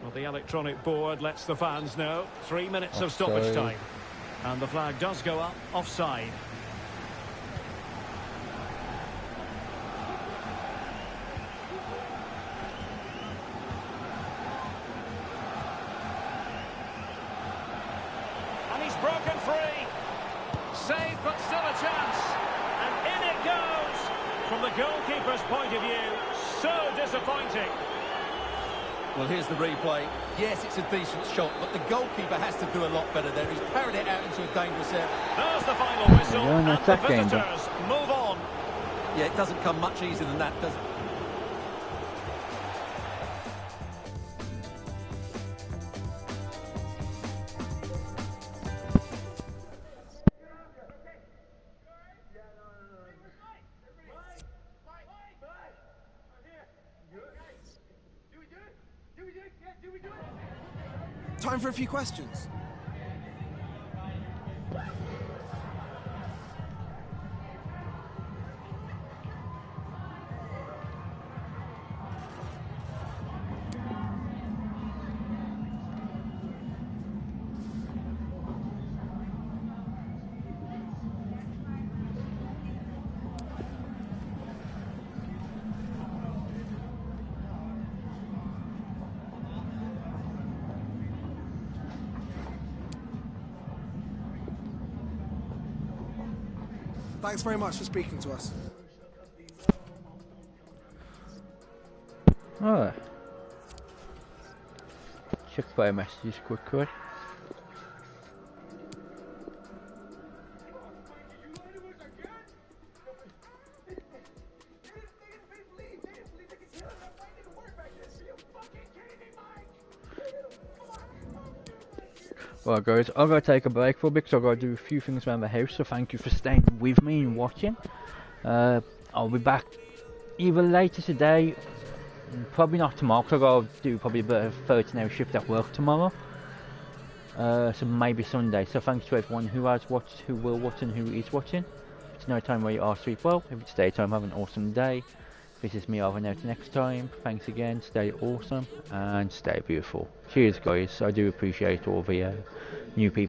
Well, the electronic board lets the fans know 3 minutes of stoppage time. And the flag does go up, offside. And he's broken free. Saved, but still a chance. And in it goes. From the goalkeeper's point of view, so disappointing. Well, here's the replay. Yes, it's a decent shot, but the goalkeeper has to do a lot better there. He's parried it out into a dangerous area. There's the final whistle, and the visitors move on. Yeah, it doesn't come much easier than that, does it? Time for a few questions. Thanks very much for speaking to us. Oh. Check my messages quickly. Well guys, I'm going to take a break for a bit because I've got to do a few things around the house, so thank you for staying with me and watching. I'll be back either later today, probably not tomorrow because I've got to do probably a bit of a 13-hour shift at work tomorrow. So maybe Sunday, so thanks to everyone who has watched, who will watch and who is watching. If it's no time where you are, sleep well. If it's daytime, have an awesome day. This is me over and out next time. Thanks again, stay awesome and stay beautiful. Cheers guys, I do appreciate all the new people.